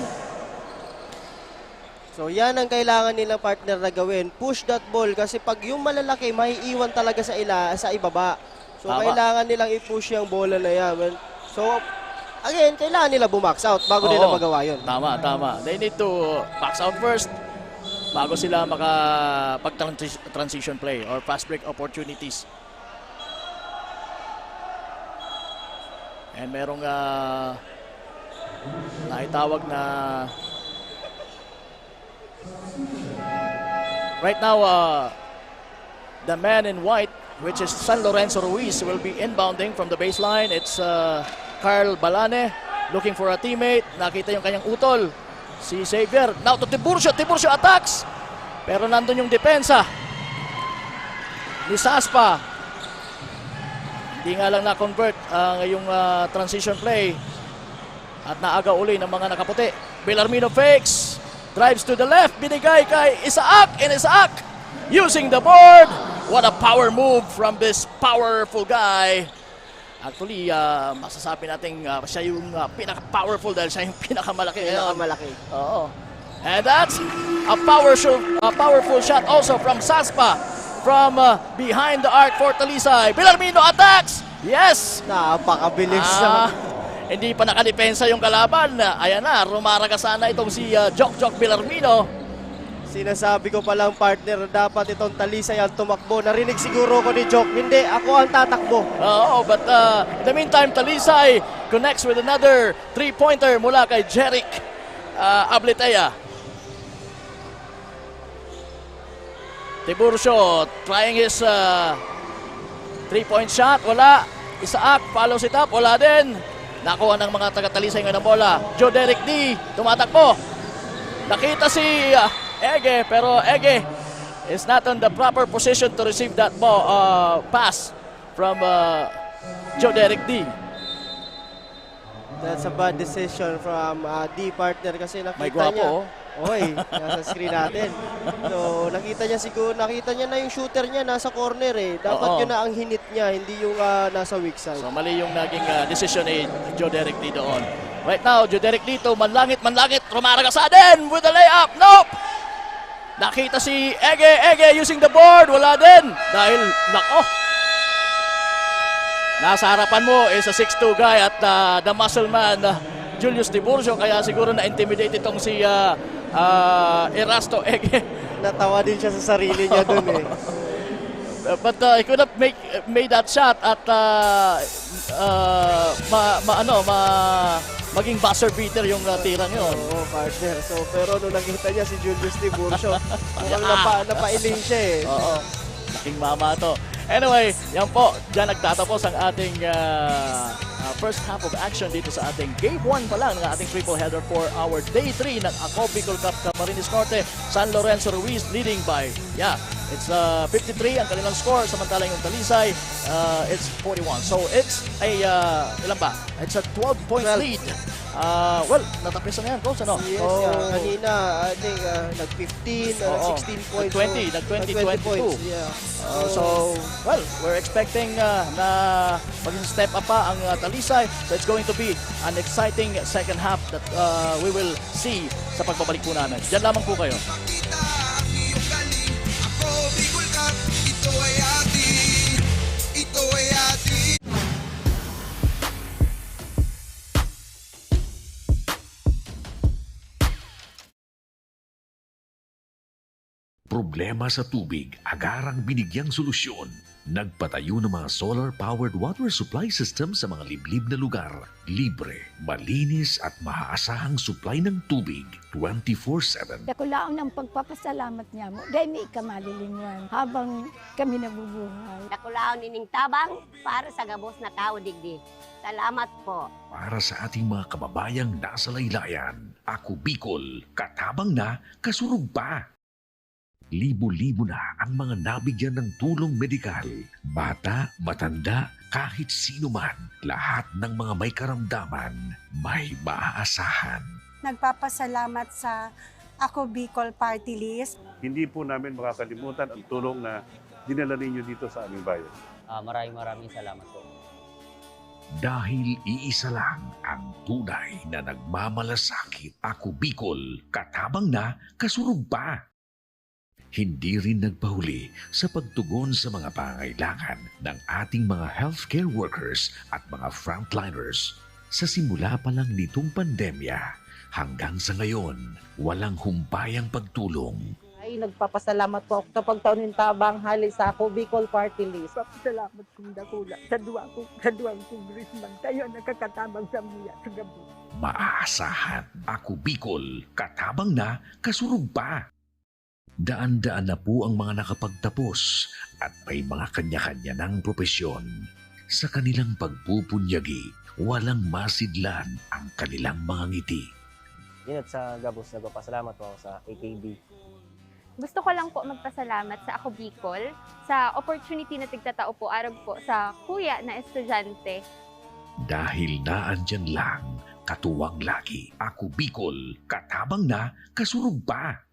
So yan ang kailangan nila, partner, na gawin. Push that ball kasi pag yung malalaki, maiiwan talaga sa ibaba. So Tama. kailangan nilang i-push yung bola na yan. So again, kailangan nila bumax out bago nila magawa yun. Tama, tama. They need to box out first bago sila makapag-transition play or fast break opportunities. And merong naitawag na right now the man in white, which is San Lorenzo Ruiz, will be inbounding from the baseline. It's Carl Balane looking for a teammate. Nakita yung kanyang utol, si Xavier. Now to Tiburcio. Tiburcio attacks. Pero nandun yung depensa ni Saspa. Hindi nga lang na-convert ang yung transition play. At naaga uli ng mga nakaputi. Bellarmino fakes. Drives to the left. Binigay kay Isaac. And Isaac using the board. What a power move from this powerful guy. Actually, masasabi natin siya yung pinaka-powerful dahil siya yung pinakamalaki. Pinakamalaki. Oo. And that's a powerful shot also from Saspa from behind the arc for Talisay. Belarmino attacks! Yes! Napakabilis. Hindi pa nakadepensa yung kalaban. Ayan na, rumaraga sana itong si Jok Belarmino. Sinasabi ko palang partner, dapat itong Talisay ang tumakbo. Narinig siguro ko ni Jok, hindi, ako ang tatakbo. Oo, but in the meantime, Talisay connects with another 3-pointer mula kay Jeric Abletea. Tiburcio trying his 3-point shot. Wala. Isaac follows it up. Wala din. Nakuha ng mga taga-Talisay ng bola. Joderic D. Tumatakbo. Nakita si Ege. Pero Ege is not on the proper position to receive that ball, pass from Joderic D. That's a bad decision from D partner kasi May nakita niya. gwapo. Oy, nasa screen natin. So, nakita niya na yung shooter niya nasa corner eh. Dapat Oo. yun na ang hinit niya, hindi yung nasa weak side. So mali yung naging decision ni Joderic D doon. Right now, Joderic dito, manlangit, rumaragas din with the layup. Nope! Nakita si Ege using the board. Wala din. Dahil, nako. Nasa harapan mo is a 6'2 guy at the muscle man, Julius Tiburcio. Kaya siguro na-intimidate itong si Erasto Ege. Natawa din siya sa sarili niya dun eh. But he could have made that shot at maging buzzer beater yung tirang yun. Oo, partner. So, pero nung nakita niya si Julius Tiburcio, mukhang napailing siya eh. Oo. Laking mama to. Anyway, yan po. Diyan nagtatapos ang ating first half of action dito sa ating Game 1 pa lang ng ating triple header for our Day 3 ng Ako Bicol Cup Camarines Norte. San Lorenzo Ruiz leading by, it's 53 ang kanilang score. Samantalang yung Talisay, it's 41. So it's a, ilan ba? It's a 12-point 12. lead. Well, natapos na yan, Coach, ano? Yes, kanina, I think, nag-15, Oo. 16 points. Nag-20, Nag-20 22. points, yeah. So, well, we're expecting na maging step up pa ang Talisay. So it's going to be an exciting second half that we will see sa pagbabalik po namin. Diyan lamang po kayo. Kita ang iyong galing. Ako, Bicol Cup. Ito ay atin. Ito ay atin. Problema sa tubig, agarang binigyang solusyon. Nagpatayo ng mga solar-powered water supply system sa mga liblib na lugar. Libre, malinis at maaasahang supply ng tubig 24/7. Dakulaon ang pagpapasalamat niya mo dahil may kamalilingwan habang kami nabubuhay. Nakulaon ining tabang para sa gabos na tao digdi. Salamat po. Para sa ating mga kababayang nasa laylayan, Ako Bicol, katabang na, kasurug pa. Libo-libo na ang mga nabigyan ng tulong medikal. Bata, matanda, kahit sino man, lahat ng mga may karamdaman, may maaasahan. Nagpapasalamat sa Ako Bicol Party List. Hindi po namin makakalimutan ang tulong na dinala ninyo dito sa aming bayan. Maraming salamat po. Dahil iisa lang ang tunay na nagmamalasakit. Ako Bicol, katabang na, kasurug pa. Hindi rin nagpahuli sa pagtugon sa mga pangailangan ng ating mga healthcare workers at mga frontliners. Sa simula pa lang nitong pandemya, hanggang sa ngayon, walang humpayang pagtulong. Ay, nagpapasalamat po ako sa pagtaunin tabang hali sa Ako Bicol Party List. Papasalamat kong dakula sa duwang kongresman tayo nakakatabang sa mga sa gabi. Maaasahan, Ako Bicol, katabang na, kasurug pa. Daan-daan na po ang mga nakapagtapos at may mga kanya-kanya ng propesyon. Sa kanilang pagpupunyagi, walang masidlan ang kanilang mga ngiti. Yun at sa Gabos, nagpapasalamat po ako sa AKB. Gusto ko lang po magpasalamat sa Ako Bicol sa opportunity na tigtatao po arag po sa kuya na estudyante. Dahil naandyan lang, katuwang lagi, Ako Bicol, katabang na, kasurug pa.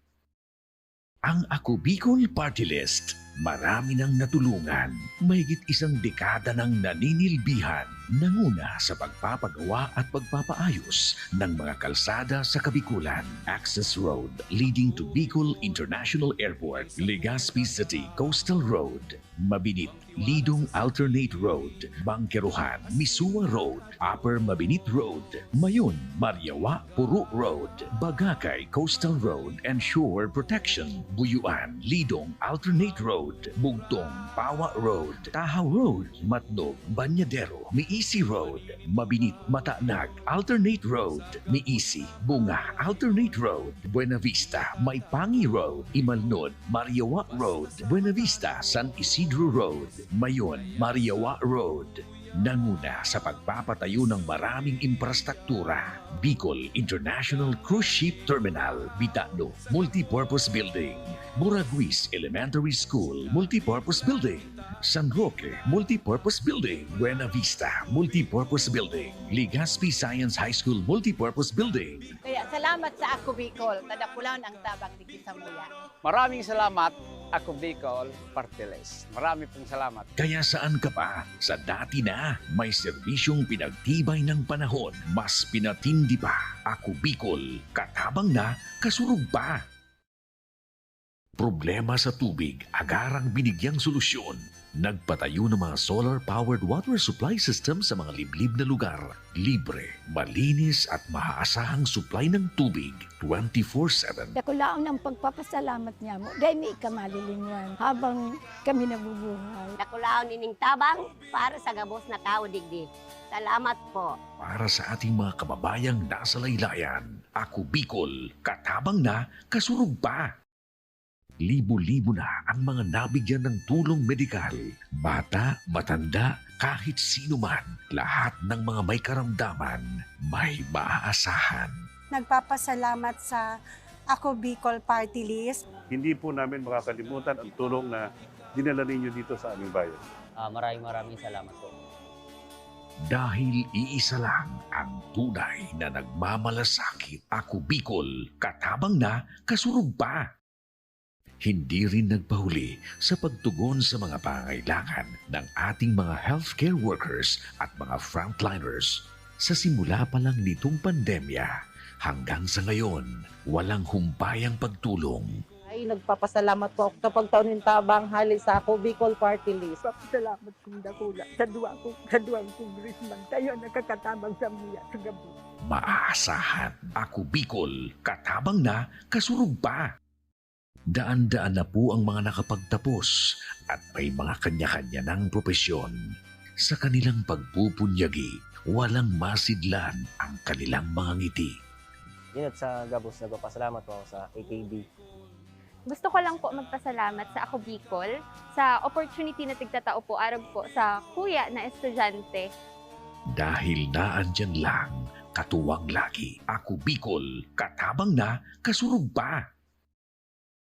Ang Ako Bicol Party List, marami nang natulungan, mahigit isang dekada nang naninilbihan Nanguna sa pagpapagawa at pagpapaayos ng mga kalsada sa Kabikulan. Access Road leading to Bicol International Airport, Legazpi City Coastal Road, Mabinit, Lidong Alternate Road, Bangkeruhan, Misua Road, Upper Mabinit Road, Mayon, Mariawa, Puro Road, Bagakay Coastal Road and Shore Protection, Buyuan, Lidong Alternate Road, Bugtong, Pawa Road, Tahaw Road, Matnog, Banyadero, Miisi Road, Mabinit, Matanag, Alternate Road, Miisi, Bunga, Alternate Road, Buena Vista, Maypangi Road, Imalnod, Mariawa Road, Buena Vista, San Isidro Road, Mayon, Mariawa Road. Nanguna sa pagpapatayo ng maraming infrastruktura. Bicol International Cruise Ship Terminal, Bitano, Multipurpose Building, Muraguis Elementary School, Multipurpose Building, San Roque, Multipurpose Building, Buena Vista, Multipurpose Building, Legazpi Science High School, Multipurpose Building. Kaya salamat sa Ako Bicol, tadakulan ang tabang di Kisamuya. Maraming salamat, Ako Bicol Party List. Marami pong salamat. Kaya saan ka pa? Sa dati na, may serbisyong pinagtibay ng panahon. Mas pinatindi pa. Ako Bicol, katabang na, kasurug pa. Problema sa tubig, agarang binigyang solusyon. Nagpatayo ng mga solar-powered water supply system sa mga liblib na lugar. Libre, malinis at maaasahang supply ng tubig 24/7. Dakulaon ang pagpapasalamat niya mo. Dahil may kamalilingan habang kami nabubuhay. Nakulaon ining tabang para sa gabos na tao digdi. Salamat po. Para sa ating mga kababayang nasa laylayan, Ako Bicol, katabang na, kasurug pa. Libo-libo na ang mga nabigyan ng tulong medikal. Bata, matanda, kahit sino man, lahat ng mga may karamdaman, may maaasahan. Nagpapasalamat sa Ako Bicol Party List. Hindi po namin makakalimutan ang tulong na dinala ninyo dito sa aming bayan. Maraming salamat po. Dahil iisa lang ang tunay na nagmamalasakit. Ako Bicol, katabang na, kasurug pa. Hindi rin nagpahuli sa pagtugon sa mga pangailangan ng ating mga healthcare workers at mga frontliners. Sa simula pa lang nitong pandemya, hanggang sa ngayon, walang humpayang pagtulong. Ay, nagpapasalamat po ako sa pagtaunin tabang hali sa Ako Bicol Party List. Papasalamat kong dakula sa duwang kongresman. Tayo nakakatabang sa muya sa gabi. Maaasahan. Ako Bicol, katabang na, kasurug pa. Daan-daan na po ang mga nakapagtapos at may mga kanya-kanya ng propesyon. Sa kanilang pagpupunyagi, walang masidlan ang kanilang mga ngiti. Yun at sa Gabos, nagpapasalamat po ako sa AKB. Gusto ko lang po magpasalamat sa Ako Bicol sa opportunity na tigtatao po arog po sa kuya na estudyante. Dahil naandyan lang, katuwang lagi. Ako Bicol, katabang na, kasurug pa.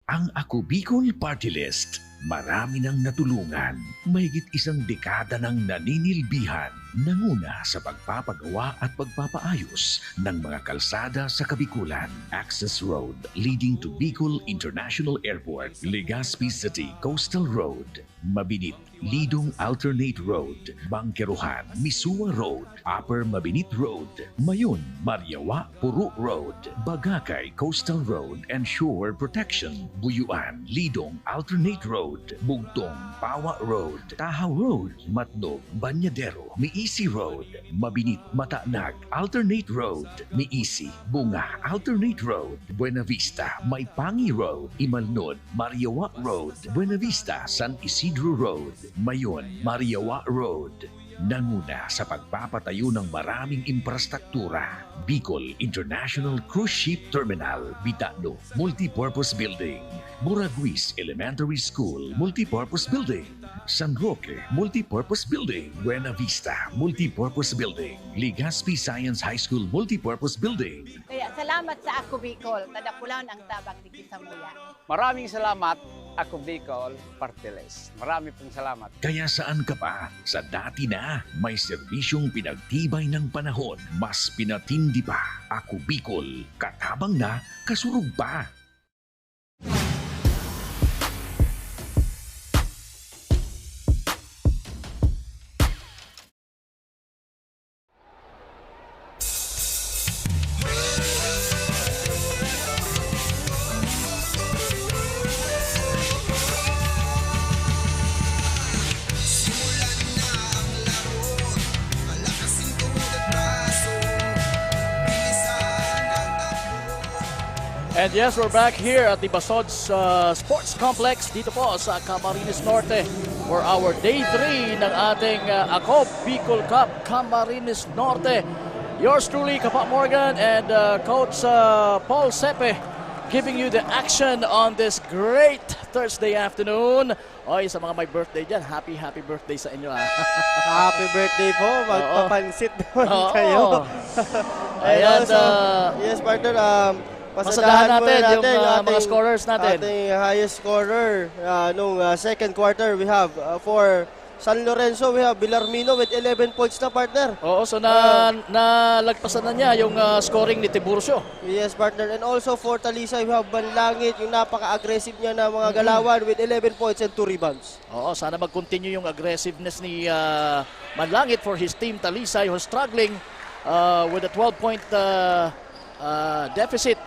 Ang Ako Bicol Party List, marami nang natulungan. Mahigit isang dekada nang naninilbihan. Nanguna sa pagpapagawa at pagpapaayos ng mga kalsada sa Kabikulan. Access Road leading to Bicol International Airport, Legazpi City Coastal Road, Mabinit, Lidong Alternate Road, Bangkeruhan, Misua Road, Upper Mabinit Road, Mayon, Mariawa, Puro Road, Bagakay Coastal Road and Shore Protection, Buyuan, Lidong Alternate Road, Bugtong, Pawa Road, Tahaw Road, Matnog, Banyadero, Miisi Road, Mabinit, Matanag, Alternate Road, Miisi, Bunga, Alternate Road, Buena Vista, Maypangi Road, Imalnod, Mariawa Road, Buena Vista, San Isidro Road, Mayon, Mariawa Road. Nanguna sa pagpapatayo ng maraming infrastruktura. Bicol International Cruise Ship Terminal, Bitano, Multipurpose Building, Muraguis Elementary School, Multipurpose Building, San Roque, Multipurpose Building, Buena Vista, Multipurpose Building, Legazpi Science High School, Multipurpose Building. Kaya salamat sa Ako Bicol, tadakulan ang tabang di Kisamuya. Maraming salamat, Ako Bicol Party List. Marami pong salamat. Kaya saan ka pa? Sa dati na, may serbisyong pinagtibay ng panahon. Mas pinatindi pa. Ako Bicol, katabang na, kasurug pa. And yes, we're back here at the Basods Sports Complex dito po sa Camarines Norte for our Day 3 ng ating Ako Bicol Cup Camarines Norte. Yours truly, Kapa Morgan and Coach Paul Sepe giving you the action on this great Thursday afternoon. Oy, sa mga may birthday dyan, happy birthday sa inyo. Happy birthday po. Magpapansit naman kayo. Ayan, yes, partner. Masadahan natin yung mga scorers natin. Ating highest scorer nung second quarter, we have for San Lorenzo, we have Villarmino with 11 points na, partner. Oo, so nalagpasan na niya yung scoring ni Tiburcio. Yes, partner. And also for Talisay, we have Banlangit, yung napaka-aggressive niya na mga galawan with 11 points and 2 rebounds. Oo, sana mag-continue yung aggressiveness ni Manlangit for his team Talisay, who's struggling with a 12-point deficit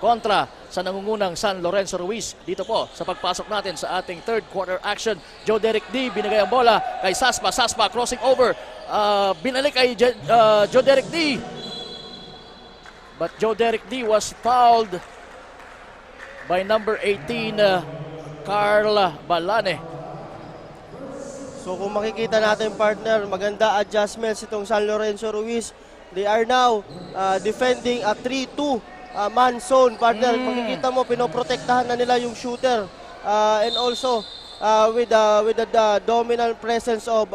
kontra sa nangungunang San Lorenzo Ruiz. Dito po sa pagpasok natin sa ating third quarter action. Joe Derek D binigay ang bola kay Saspa. Saspa crossing over. Binalik kay Joe Derek D. But Joe Derek D was fouled by number 18 Carl Balane. So kung makikita natin, partner, maganda adjustments itong San Lorenzo Ruiz. They are now defending a 3-2 man zone, partner. Makikita mo, pinoprotektahan na nila yung shooter. And also, with the dominant presence of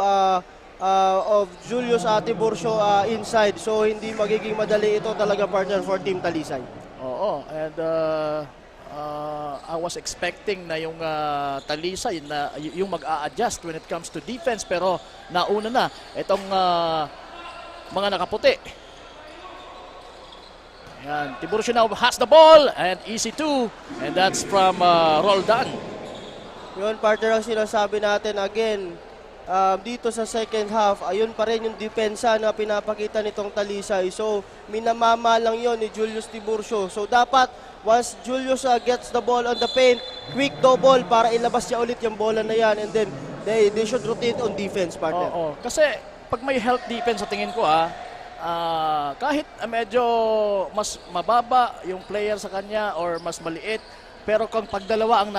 Julius Tiburcio inside. So, hindi magiging madali ito talaga, partner, for Team Talisay. Oo, and I was expecting na yung Talisay na yung mag-a-adjust when it comes to defense, pero nauna na itong mga nakaputi. Yan, Tiburcio now has the ball and easy two, and that's from Roldan. Yun, partner, ang sinasabi natin again, dito sa second half, ayun pa rin yung depensa na pinapakita nitong Talisay. So, minamama lang yon ni Julius Tiburcio. So, dapat, once Julius gets the ball on the paint, quick double para ilabas niya ulit yung bola na yan, and then they should rotate on defense, partner. Oo, kasi pag may help defense sa tingin ko, kahit medyo mas mababa yung player sa kanya or mas maliit, pero kung pagdalawa ang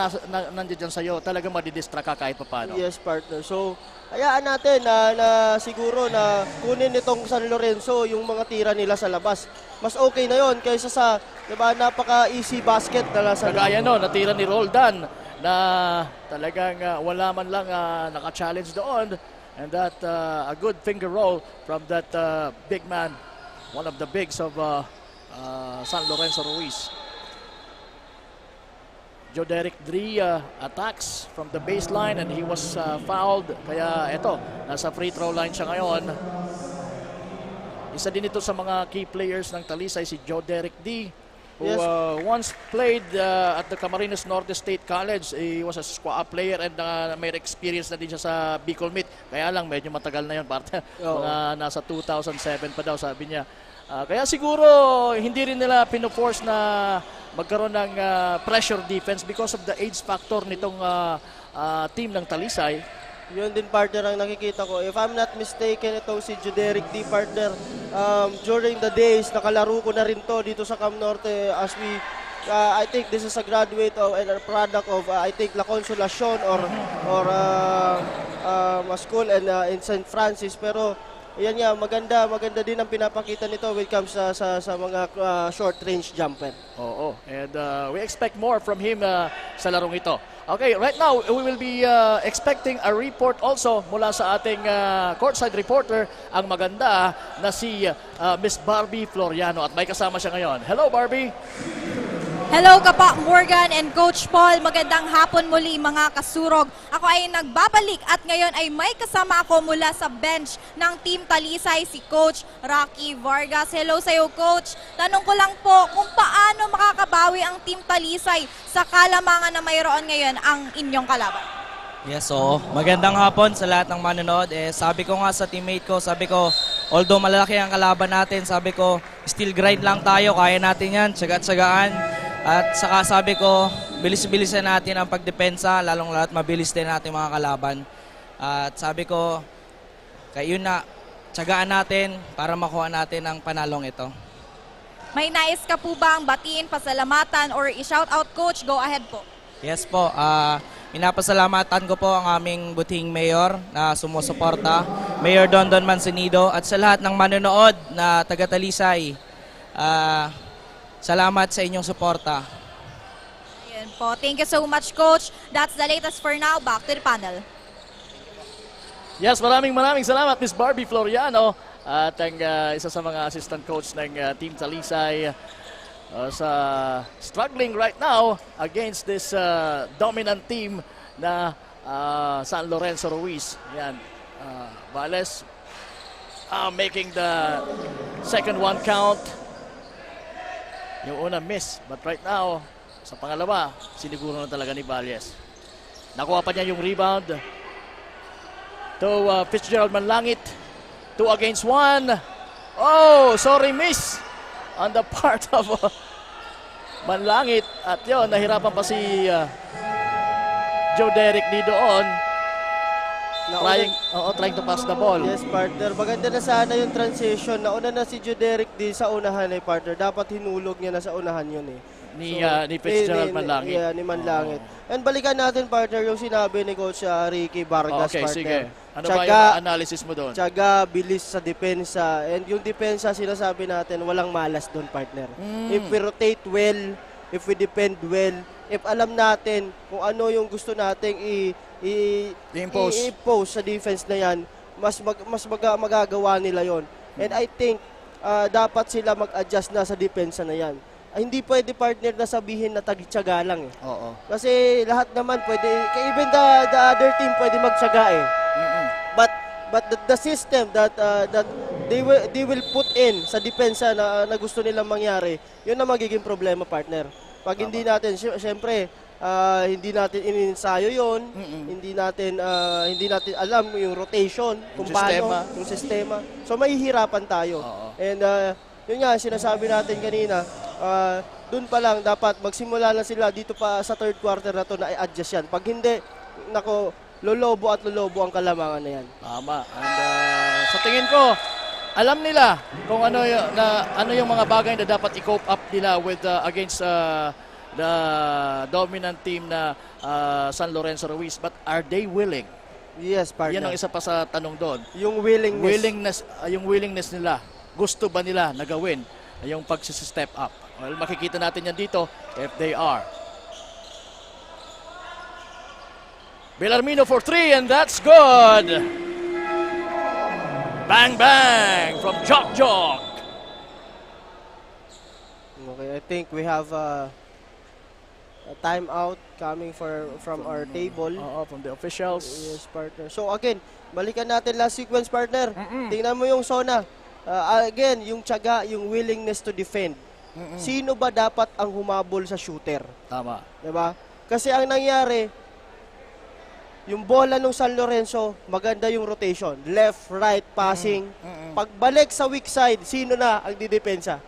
nandiyan sa'yo, talagang madidistract ka kahit paano. Yes, partner. So, hayaan natin na siguro na kunin itong San Lorenzo yung mga tira nila sa labas. Mas okay na yon kaysa sa, diba, napaka-easy basket na nasa kagaya no, natira ni Roldan na talagang wala man lang naka-challenge doon. And that a good finger roll from that big man, one of the bigs of San Lorenzo Ruiz. Joe Derek D attacks from the baseline and he was fouled. Kaya eto, nasa free throw line siya ngayon. Isa din ito sa mga key players ng Talisay, si Joe Derek D. Who once played at the Camarines Norte State College. He was a squad player and may experience na din siya sa Bicol Meet. Kaya lang, medyo matagal na yun. Mga nasa 2007 pa daw, sabi niya. Kaya siguro, hindi rin nila pinoforce na magkaroon ng pressure defense because of the age factor nitong team ng Talisay. Yun din, partner, ang nakikita ko. If I'm not mistaken, itong si Juderic D, partner, during the days, nakalaro ko na rin to dito sa Cam Norte as we, I think this is a graduate of and a product of, I think, La Consolacion or a school in St. Francis. Pero, yan nga, maganda din ang pinapakita nito when it comes sa mga short-range jumper. Oo, and we expect more from him sa larong ito. Okay, right now, we will be expecting a report also mula sa ating courtside reporter, ang maganda na si Miss Barbie Floriano. At may kasama siya ngayon. Hello, Barbie! Hello, Kapa Morgan and Coach Paul. Magandang hapon muli, mga kasurog. Ako ay nagbabalik at ngayon ay may kasama ako mula sa bench ng Team Talisay, si Coach Rocky Vargas. Hello sa iyo, Coach. Tanong ko lang po kung paano makakabawi ang Team Talisay sa kalamangan na mayroon ngayon ang inyong kalaban. Yes, so magandang hapon sa lahat ng manonood. Sabi ko nga sa teammate ko, sabi ko, although malalaki ang kalaban natin, sabi ko, still grind lang tayo, kaya natin yan, tsaga-tsagaan. At saka sabi ko, bilis-bilisan natin ang pagdepensa, lalong-lahat mabilis din natin mga kalaban. At sabi ko, kaya yun na, tsagaan natin para makuha natin ang panalong ito. May nais ka po bang batiin, pasalamatan, or i-shout out, Coach? Go ahead po. Yes po, pinapasalamatan ko po ang aming buting mayor na sumusuporta, Mayor Dondon Mancenido, at sa lahat ng manonood na taga-Talisay. Salamat sa inyong suporta. Ayan po. Thank you so much, Coach. That's the latest for now. Back to the panel. Yes, maraming salamat, Miss Barbie Floriano. At ang isa sa mga assistant coach ng Team Talisay sa struggling right now against this dominant team na San Lorenzo Ruiz. Yan. Vales making the second one count. Yung una miss, but right now, sa pangalawa, siniguro na talaga ni Valles. Nakuha pa niya yung rebound to Fitzgerald Manlangit. 2 against 1. Oh, sorry miss on the part of Manlangit. At yun, nahirapan pa si Joe Derek di doon. Trying to pass the ball. Yes, partner. Maganda na sana yung transition. Nauna na si Joe Derek di sa unahan partner. Dapat hinulog niya na sa unahan yun Ni Fitzgerald Manlangit. Yeah, ni Manlangit. And balikan natin, partner, yung sinabi ni Coach Ricky Vargas, okay, partner. Sige. Ano ba yung analysis mo doon? Tiyaga, bilis sa depensa. And yung depensa, sinasabi natin, walang malas doon, partner. If we rotate well, if we defend well, if alam natin kung ano yung gusto nating i-impose sa defense na yan, magagawa nila yon. And I think, dapat sila mag-adjust na sa depensa na yan. Hindi pwede, partner, na sabihin na tagtyaga lang Oo. Kasi lahat naman pwede, even the other team pwede magtyaga But the system that they will put in sa depensa na gusto nilang mangyari, yun na magiging problema, partner. Pag hindi natin, syempre, hindi natin ininsayo yon, hindi natin alam yung rotation, kung paano, yung sistema. So mahihirapan tayo. And yun nga, sinasabi natin kanina, dun pa lang dapat magsimula na sila dito pa sa third quarter na to na i-adjust yan. Pag hindi, nako, lolobo ang kalamangan na yan. Tama. And sa tingin ko, alam nila kung ano yung mga bagay na dapat i-cope up nila with against the dominant team na San Lorenzo Ruiz. But are they willing? Yes, partner. Yan ang isa pa sa tanong doon. Yung willingness. Yung willingness nila. Gusto ba nila na gawin yung pag-step up? Well, makikita natin yan dito if they are. Bellarmino for 3 and that's good. Bang bang from Jock. Okay, I think we have a timeout coming from our table. From the officials. Yes, partner. So again, balikan natin last sequence, partner. Tingnan mo yung zona. Again, yung tiyaga, yung willingness to defend. Sino ba dapat ang humabol sa shooter? Tama. Diba? Kasi ang nangyari, yung bola ng San Lorenzo, maganda yung rotation. Left, right, passing. Pagbalik sa weak side, sino na ang didepensa?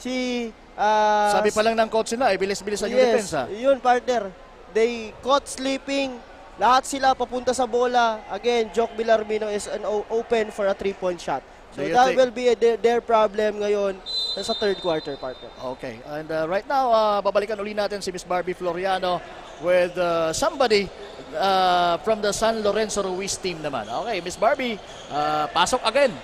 Sabi pa lang ng coach nila, bilis-bilis ang depensa. Yun, partner. They caught sleeping. Lahat sila papunta sa bola. Again, Jock Bellarmino is open for a 3-point shot. So that will be their problem ngayon sa third quarter, partner. Okay. And right now, babalikan uli natin si Miss Barbie Floriano with somebody from the San Lorenzo Ruiz team naman. Okay, Miss Barbie, pasok again.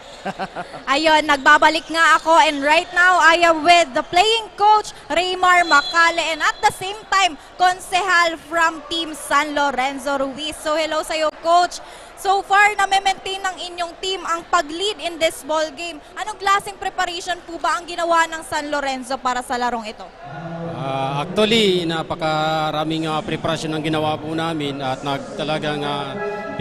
Ayun, nagbabalik nga ako and right now I am with the playing coach Raymar Macale and at the same time, konsehal from Team San Lorenzo Ruiz. So hello sa'yo, coach. So far, na-maintain ng inyong team ang pag-lead in this ball game. Anong klaseng preparation po ba ang ginawa ng San Lorenzo para sa larong ito? Actually, napakaraming preparasyon ang ginawa po namin at talagang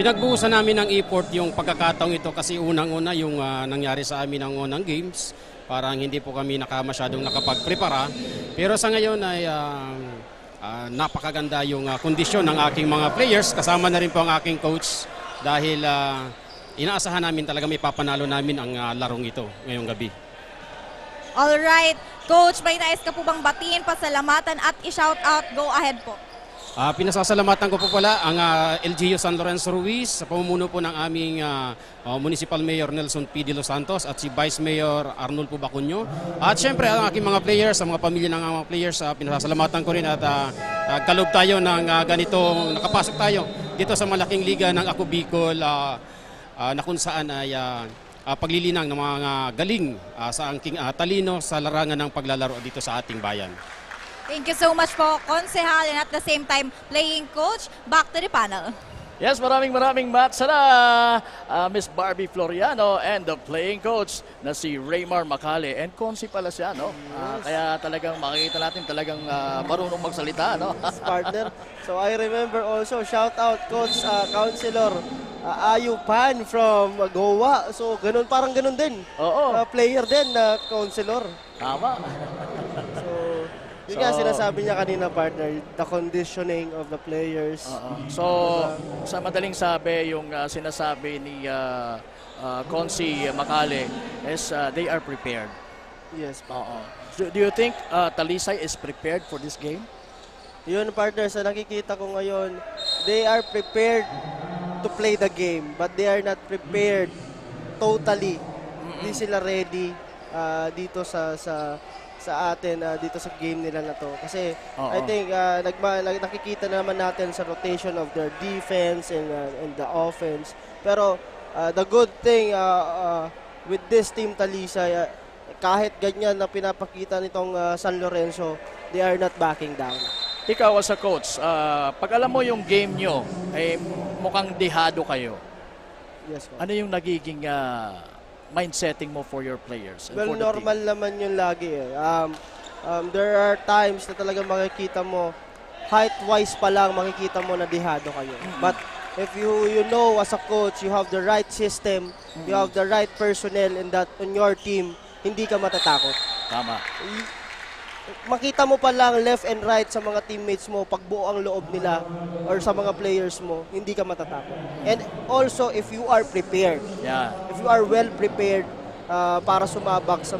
pinagbuhusan namin ng effort yung pagkakataong ito kasi unang-una yung nangyari sa amin ng unang games. Parang hindi po kami masyadong nakapag-prepara. Pero sa ngayon ay napakaganda yung kondisyon ng aking mga players. Kasama na rin po ang aking coach. Dahil inaasahan namin talaga may papanalo namin ang larong ito ngayong gabi. Alright, Coach, may nais ka po bang batiin, pasalamatan at i-shout out? Go ahead po. Pinasasalamatan ko po pala ang LGU San Lorenzo Ruiz sa pamumuno po ng aming Municipal Mayor Nelson P. De Los Santos at si Vice Mayor Arnulfo Bacunyo. At syempre ang aking mga players, ang mga pamilya ng mga players, pinasasalamatan ko rin at kalob tayo ng ganitong nakapasok tayo dito sa malaking liga ng Ako Bicol na kung saan ay paglilinang ng mga galing sa angking talino sa larangan ng paglalaro dito sa ating bayan. Thank you so much po, Konsehal, and at the same time, playing coach. Back to the panel. Yes, maraming Matt Sala, Miss Barbie Floriano, and the playing coach na si Raymar Macale. And Konsi pala siya, no? Kaya talagang makikita natin talagang marunong magsalita, no? Partner. So I remember also, shout out Coach Councilor Ayu Pan from Goa. So parang ganun din. Oo. Player din na Councilor. Tama. Yun nga sinasabi niya kanina, partner, the conditioning of the players. So, sa madaling sabi, yung sinasabi ni Konsi Macale is they are prepared. Yes. Do you think Talisay is prepared for this game? Yun, partner, sa nakikita ko ngayon, they are prepared to play the game, but they are not prepared totally. Hindi sila ready dito sa atin dito sa game nila na to. Kasi I think nakikita naman natin sa rotation of their defense and the offense. Pero the good thing with this team Talisay, kahit ganyan na pinapakita nitong San Lorenzo, they are not backing down. Ikaw as a coach, pag alam mo yung game nyo, ay mukhang dehado kayo. Yes, ano yung nagiging mindsetting mo for your players? Well, normal naman yun lagi eh. There are times na talagang makikita mo, height-wise pa lang makikita mo na dehado kayo. But if you know as a coach, you have the right system, you have the right personnel in that on your team, hindi ka matatakot. Tama. Makita mo pa lang left and right sa mga teammates mo, pagbuo ang loob nila or sa mga players mo, hindi ka matatakot. And also, if you are prepared, if you are well prepared para sumabak sa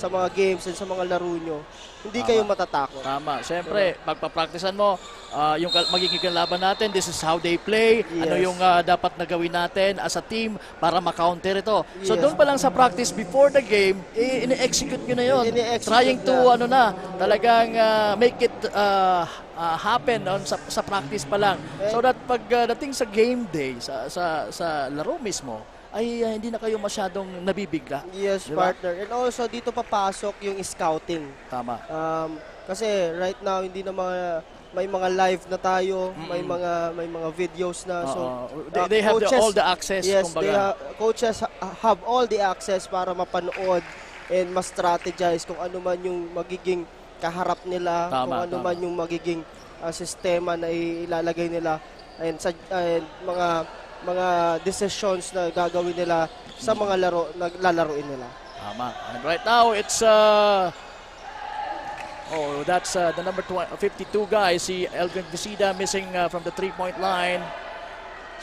mga games and sa mga laro nyo, hindi kayo matatakot. Tama. Siyempre, pagpapracticean mo, yung magiging kalaban natin, this is how they play, ano yung dapat na gawin natin as a team para ma-counter ito. So doon pa lang sa practice before the game, ini-execute nyo na yun. Trying to, talagang make it happen sa practice pa lang. So that pagdating sa game day, sa laro mismo, ay hindi na kayo masyadong nabibigla. Yes, diba? Partner. And also, dito papasok yung scouting. Tama. Kasi right now, hindi na may mga live na tayo, may mga videos na. So they have all the access. Yes, coaches have all the access para mapanood and ma-strategize kung ano man yung magiging kaharap nila, kung ano man yung magiging sistema na ilalagay nila and mga decisions na gagawin nila sa mga laro na lalaruin nila. Tama. And right now, it's that's the number 52 guy, si Elvin Visida, missing from the three-point line.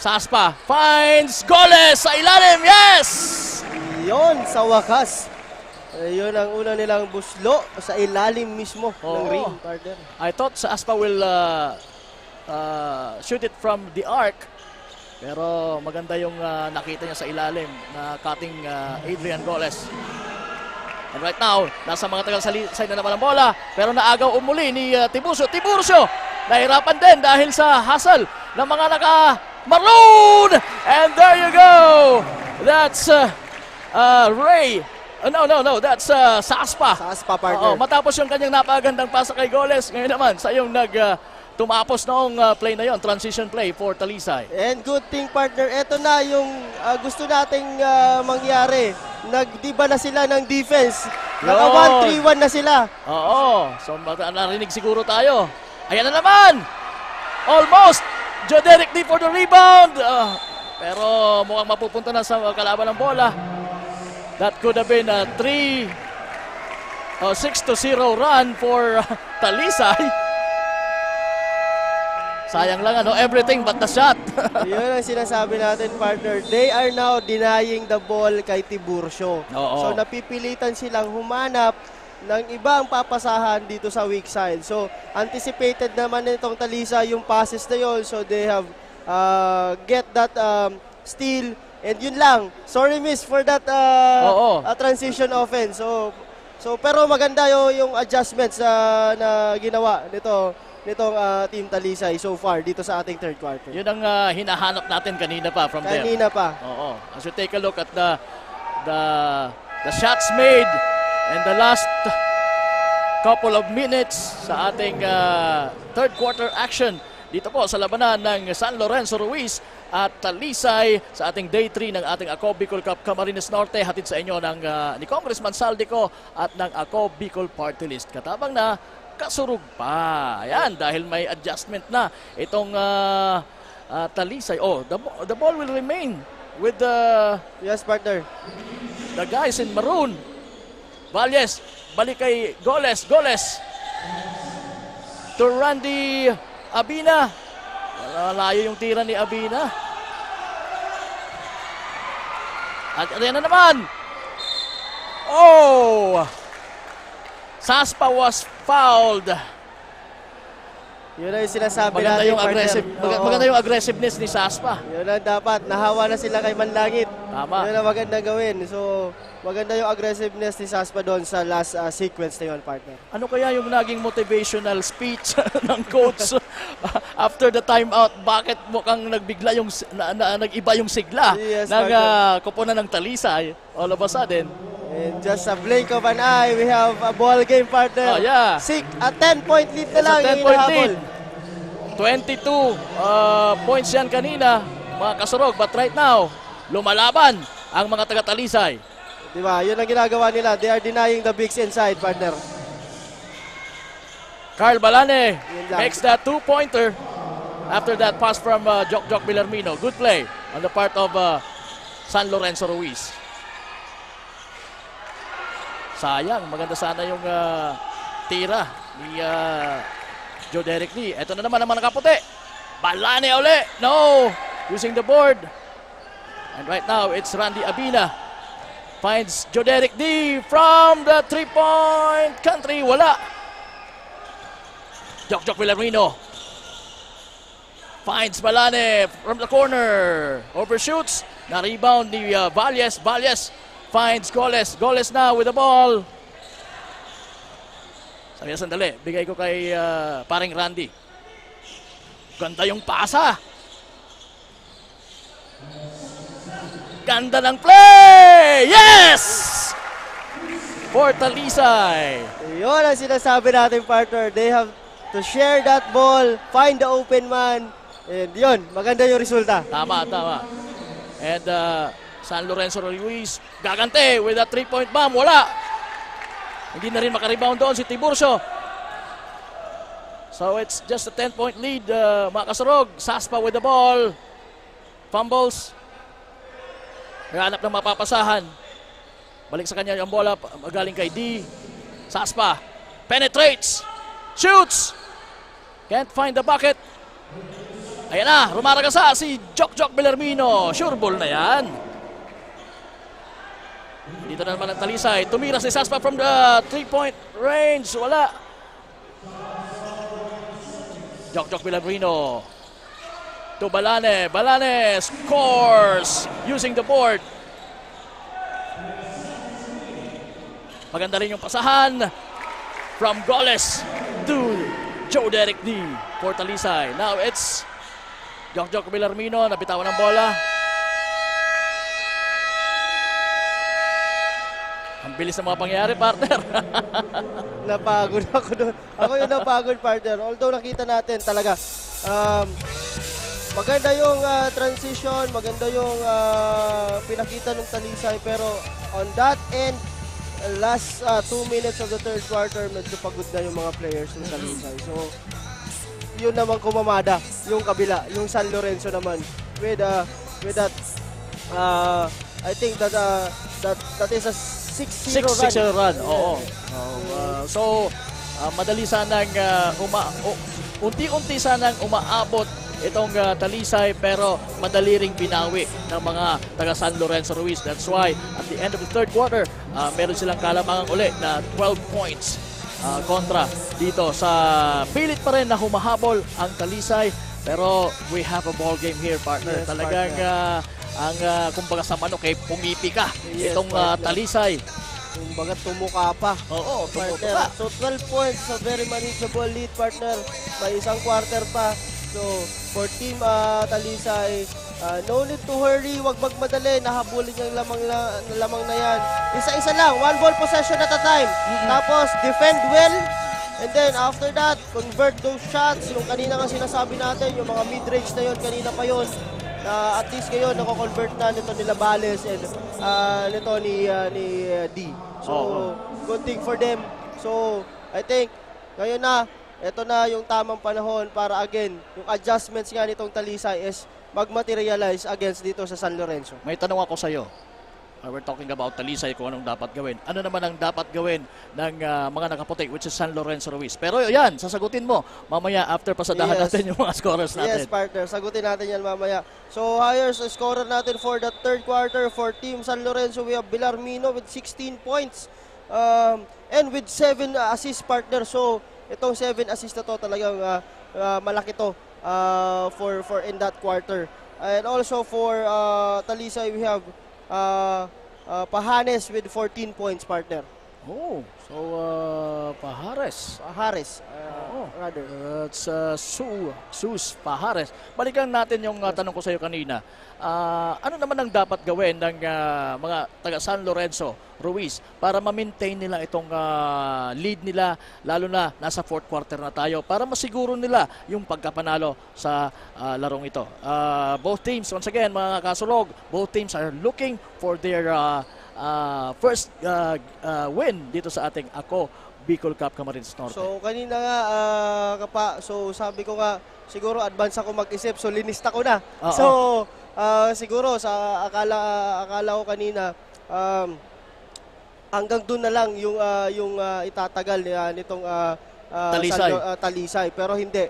Saspa finds Goles sa ilalim. Yes! Yun, sa wakas. Yun ang una nilang buslo sa ilalim mismo ng ring, partner. I thought Saspa will shoot it from the arc. Pero maganda yung nakita niya sa ilalim na cutting Adrian Goles. And right now, nasa mga tagal side na naman ang bola. Pero naagaw umuli ni Tiburcio. Tiburcio, nahirapan din dahil sa hustle ng mga naka-maroon. And there you go. That's Ray. No. That's Saspa. Saspa, partner. Matapos yung kanyang napagandang pasa kay Goles, ngayon naman, sa yung tumapos noong play na yon, transition play for Talisay. And good thing, partner, eto na yung gusto nating mangyari. Nagdiba na sila ng defense. Naka 1-3-1 na sila. Oo. So narinig siguro tayo. Ayan na naman. Almost. Joderick D for the rebound. Pero mukhang mapupunta na sa kalaban ng bola. That could have been a 6-0 run for Talisay. Sayang lang, everything but the shot. Yun ang sinasabi natin, partner. They are now denying the ball kay Tiburcio. So napipilitan silang humanap ng ibang papasahan dito sa weak side. So, anticipated naman nitong Talisa yung passes na yun. So, they have get that steal. And yun lang. Sorry, miss, for that transition offense. So pero maganda yung adjustments na ginawa nitong Team Talisay so far dito sa ating third quarter. Yun ang hinahanap natin kanina pa from there. Kanina pa. Oo. As you take a look at the shots made in the last couple of minutes sa ating third quarter action dito po sa labanan ng San Lorenzo Ruiz at Talisay sa ating day 3 ng ating Ako Bicol Cup Camarines Norte, hatid sa inyo ng ni Congressman Saldico at ng Ako Bicol Party List. Katabang na kasurug pa. Ayan, dahil may adjustment na itong Talisay. Oh, the ball will remain with the yes, partner. The guys in maroon. Valles, balik kay Goles. To Randy Abina. Layo yung tira ni Abina. At ayan na naman. Oh! Saspa was fouled. Yun ang sinasabi maganda natin, yung aggressive, maganda yung aggressiveness ni Saspa. Yun ang dapat. Nahawa na sila kay Manlangit. Tama. Yun ang magandang gawin. So, maganda yung aggressiveness ni Saspa doon sa last sequence na yun, partner. Ano kaya yung naging motivational speech ng coach after the timeout? Bakit mukhang nagbigla yung nag-iba yung sigla ng koponan ng Talisay all of a sudden? And just a blink of an eye, we have a ball game, partner. Oh, yeah. 10-point lead na lang. It's a 10-point lead. 22 points yan kanina, mga kasurog. But right now, lumalaban ang mga taga-Talisay. Diba? Yun ang ginagawa nila. They are denying the bigs inside, partner. Carl Balane makes that 2-pointer after that pass from Jok Villarmino. Good play on the part of San Lorenzo Ruiz. Sayang, maganda sana yung tira ni Joe Derek Lee. Ito na naman ang mga nakaputi. Balane uli. No! Using the board. And right now, it's Randy Abina. Finds Joe Derek Lee from the 3-point country. Wala. Jok Villarmino. Finds Balane from the corner. Overshoots. Na-rebound ni Valles. Valles finds Goles. Goles now with the ball. Sabi na sandali, bigay ko kay paring Randy. Ganda yung pasa. Ganda ng play! Yes! For Talisay. Yun ang sinasabi natin, partner. They have to share that ball, find the open man. And yun, maganda yung resulta. Tama. And San Lorenzo Ruiz gagante with a 3-point bomb. Wala. Hindi na rin makarebound doon si Tiburcio. So it's just a 10-point lead, mga kasurog. Saspa with the ball. Fumbles. Naghanap ng mapapasahan. Balik sa kanya yung bola. Magaling kay D. Saspa. Penetrates. Shoots. Can't find the bucket. Ayan na. Rumaragasa si Jok Villarmino. Sure ball na yan. Dito na naman ang Talisay. Tumira si Saspa from the 3-point range. Wala. Jok Villarmino. To Balane. Balane scores using the board. Maganda rin yung pasahan from Goles to Joe Derek D for Talisay. Now it's Jok Villarmino. Nabitawan ng bola. Ang bilis ng mga pangyayari, partner. Napagod ako doon. Ako yung napagod, partner. Although nakita natin talaga, maganda yung transition, maganda yung pinakita ng Talisay. Pero on that end, last 2 minutes of the third quarter, medyo pagod na yung mga players ng Talisay. So, yun naman kumamada, yung kabila, yung San Lorenzo naman. With that, I think that is a 6-0 run. Oo. So, madali sanang unti-unti sanang umaabot itong Talisay, pero madali ring binawi ng mga taga San Lorenzo Ruiz. That's why at the end of the third quarter, meron silang kalamangang uli na 12 points kontra dito sa pilit pa rin na humahabol ang Talisay. Pero we have a ball game here, partner. Yes, Talagang ang kumbaga sa manok ay pumipi ka itong Talisay. Kumbaga tumuka pa. Oo, partner. So 12 points, so very manageable lead, partner. May isang quarter pa. So for team Talisay, no need to hurry, wag magmadali, nahabulin yung lamang na yan. Isa-isa lang, one ball possession at a time. Tapos defend well, and then after that, convert those shots. Yung kanina nga sinasabi natin, yung mga mid-range na yun, kanina pa yun. At least ngayon, nako-convert na nito nila Bales and nito ni D. So, good thing for them. So, I think, ngayon na, ito na yung tamang panahon para again, yung adjustments nga nitong Talisay is mag-materialize against dito sa San Lorenzo. May tanong ako sa iyo. We're talking about Talisay, kung anong dapat gawin. Ano naman ang dapat gawin ng mga nakaputi, which is San Lorenzo Ruiz? Pero yan, sasagutin mo mamaya after pasadahan natin yung mga scorers natin. Yes, partner. Sagutin natin yan mamaya. So, highest scorer natin for the third quarter for Team San Lorenzo, we have Belarmino with 16 points and with 7 assist, partner. So, itong 7 assist na to talagang malaki to for in that quarter. And also for Talisay, we have Pahanes with 14 points, partner. Oh, so Pahares. Rather. It's Sus Pahares. Balikan natin yung tanong ko sa iyo kanina. Ano naman ang dapat gawin ng mga taga San Lorenzo Ruiz para ma-maintain nila itong lead nila, lalo na nasa fourth quarter na tayo, para masiguro nila yung pagkapanalo sa larong ito? Both teams, once again, mga kasulog, both teams are looking for their first win dito sa ating Ako Bicol Cup Camarines Norte. So kanina nga so sabi ko nga siguro advance ako mag-isip, so linista ko na. So siguro sa akala ko kanina hanggang doon na lang yung itatagal nitong Talisay, pero hindi.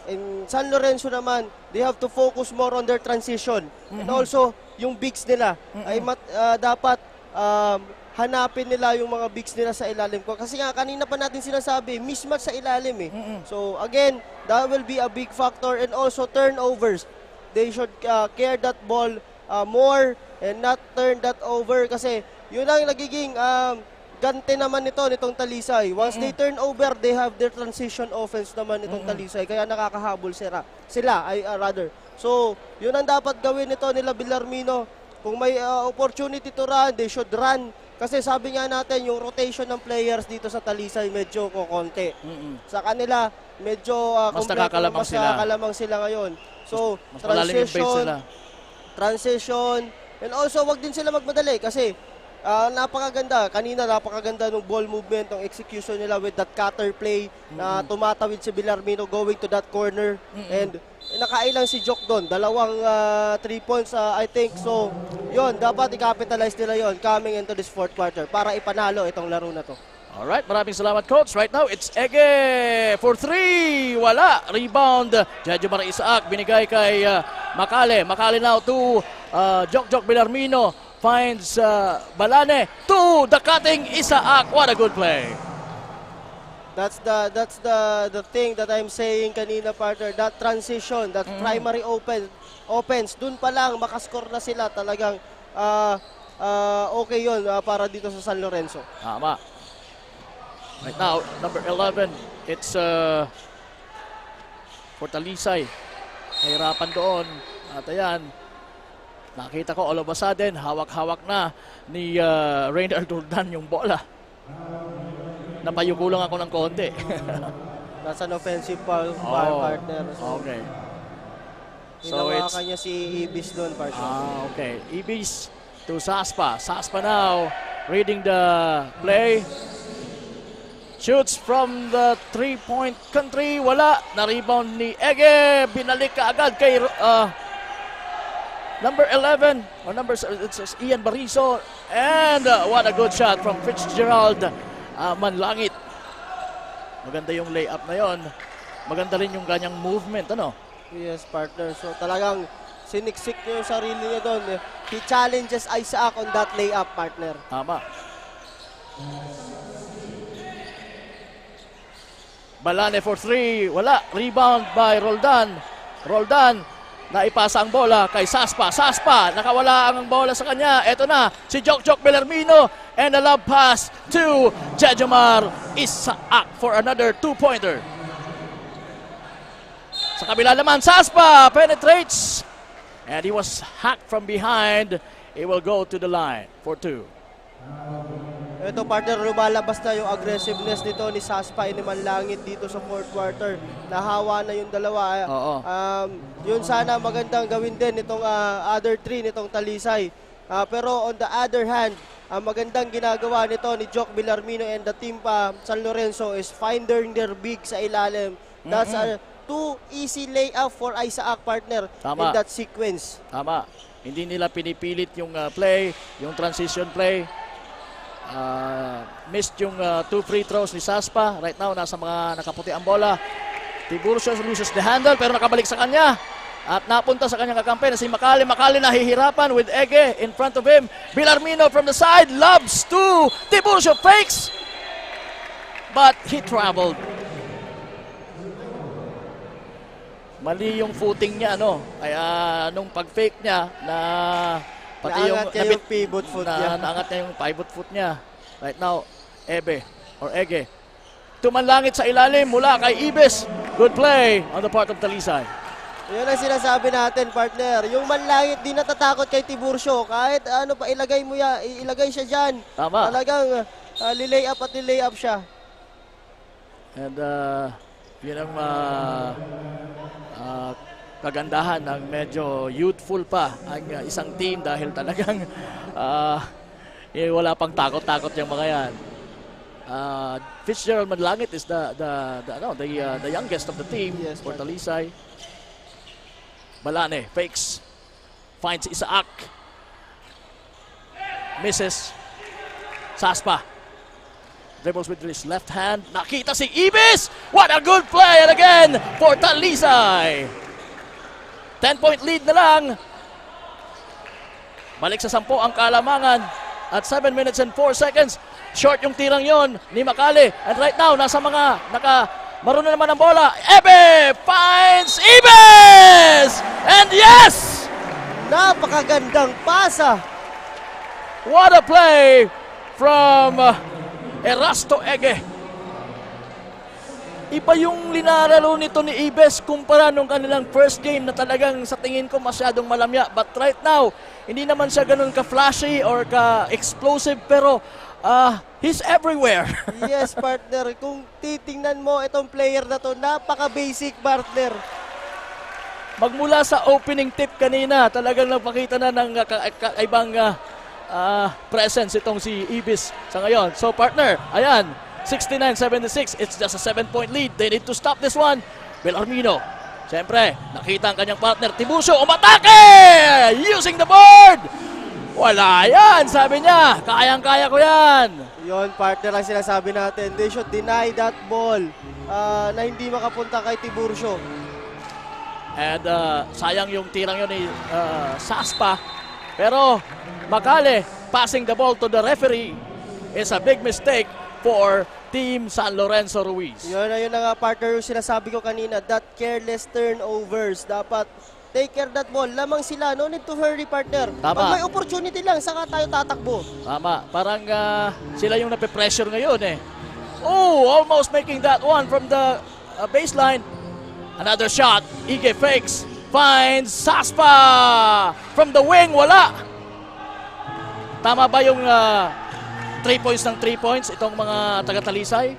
In San Lorenzo naman, they have to focus more on their transition. And also, yung bigs nila ay dapat hanapin nila yung mga bigs nila sa ilalim ko. Kasi nga, kanina pa natin sinasabi, mismatch sa ilalim eh. So, again, that will be a big factor. And also, turnovers. They should care that ball more and not turn that over. Kasi, yun ang nagiging gante naman nitong Talisay. Once they turn over, they have their transition offense naman itong Talisay. Kaya nakakahabol sila. Rather. So, yun ang dapat gawin nito nila Belarmino. Kung may opportunity to run, they should run. Kasi sabi nga natin, yung rotation ng players dito sa Talisay medyo kokonti. Sa kanila, medyo mas nakakalamang sila ngayon. So, mas malalim yung base nila. Transition, and also wag din sila magmadali kasi napakaganda. Kanina napakaganda ng ball movement, ng execution nila with that cutter play na tumatawid si Belarmino going to that corner. And nakailang si Jock doon. Dalawang 3 points I think. So, yun, dapat i-capitalize nila yun coming into this fourth quarter para ipanalo itong laro na to. Alright, maraming salamat, Coach. Right now, it's Ege for 3. Wala. Rebound. Jejomar Isaac binigay kay Macale. Macale now to Jock Belarmino. Finds Balane to the cutting Isaac. What a good play. That's the thing that I'm saying kanina, partner. That transition, that primary offense, dun pa lang makascore na sila. Talagang okay yun para dito sa San Lorenzo. Tama. Right now, number 11, it's for Talisay. Nahirapan doon. At ayan, nakita ko all of a sudden, hawak-hawak na ni Reynald Jordan yung bola. Napayuko lang ako ng konti. Nasa an offensive partner. Okay. So it's kanya si Ibis doon, partner. Okay. Ibis to Saspa. Saspa now reading the play. Shoots from the 3-point country. Wala. Na-rebound ni Ege. Binalik ka agad kay number 11. Or it's Ian Bariso. And what a good shot from Fitzgerald Manlangit. Maganda yung layup na yon. Maganda rin yung kanyang movement. Ano? Yes, partner. So talagang siniksik niya yung sarili niya doon. He challenges Isaac on that layup, partner. Tama. Balane for 3. Wala. Rebound by Roldan. Roldan. Naipasa ang bola kay Saspa. Saspa. Nakawala ang bola sa kanya. Ito na. Si Jokjok Bellarmino. And a love pass to Jejomar Isaac for another 2-pointer. Sa kabila naman, Saspa penetrates. And he was hacked from behind. He will go to the line for 2. Ito, partner, lumalabas na yung aggressiveness nito ni Saspa Inimanlangit dito sa fourth quarter. Nahawa na yung dalawa. Oo. Yun sana magandang gawin din itong other 3 nitong Talisay. Pero on the other hand, magandang ginagawa nito ni Jock Bellarmino and the team San Lorenzo is finding their big sa ilalim. That's a 2 easy layup for Isaac, partner. Tama. In that sequence. Tama. Hindi nila pinipilit yung play, yung transition play. Missed yung 2 free throws ni Saspa. Right now, nasa mga nakaputi ang bola. Tiburcio loses the handle pero nakabalik sa kanya. At napunta sa kanyang kakampi na si Makali. Makali nahihirapan with Ege in front of him. Bellarmino from the side, lobs to Tiburcio, fakes. But he traveled. Mali yung footing niya, no? Kaya nung pag-fake niya na pati naangat niya yung pivot foot niya. Naangat niya yung pivot foot niya. Right now, Ege. Tumanlangit sa ilalim mula kay Ibis. Good play on the part of Talisay. Yan ang sinasabi natin, partner. Yung manlangit di natatakot kay Tiburcio. Kahit ano pa ilagay mo ilagay siya dyan. Tama. Talagang lilay up at lilay up siya. And yun ang kagandahan ng medyo youthful pa ang isang team dahil talagang wala pang takot-takot yung mga yan. Fitzgerald Manlangit is the youngest of the team for Talisay. Balane fakes, finds Isaac, misses. Saspa dribbles with his left hand. Nakita si Ibis. What a good play and again for Talisay. 10-point lead na lang. Balik sa 10 ang Kalamangan at 7 minutes and 4 seconds. Short yung tirang yon ni Makali. And right now, nasa mga marunong naman ang bola. Ebe finds Ibis! And yes! Napakagandang pasa. What a play from Erasto Ege. Iba yung linaralo nito ni Ibis kumpara nung kanilang first game na talagang sa tingin ko masyadong malamya. But right now, hindi naman siya ganun ka-flashy or ka-explosive pero he's everywhere. Yes, partner. Kung titingnan mo itong player na to, napaka-basic, partner. Magmula sa opening tip kanina, talagang napakita na ng ibang presence itong si Ibis sa ngayon. So partner, ayan, 69-76. It's just a 7-point lead. They need to stop this one. Bellarmino. Siyempre, nakita ang kanyang partner. Tiburcio, umatake! Using the board! Wala yan, sabi niya. Kayang-kaya ko yan. Yon, partner, ang sinasabi natin. They should deny that ball na hindi makapunta kay Tiburcio. And sayang yung tirang yun ni Saspa. Pero Makali passing the ball to the referee is a big mistake for Team San Lorenzo Ruiz. Yun na nga, partner, yung sinasabi ko kanina, that careless turnovers. Dapat take care that ball. Lamang sila, no need to hurry, partner. Tama. Pag may opportunity lang, saka tayo tatakbo. Tama. Parang sila yung nape-pressure ngayon eh. Oh, almost making that one from the baseline. Another shot. Ige fakes. Finds Saspa. From the wing, wala. Tama ba yung 3 points ng 3 points itong mga taga-Talisay?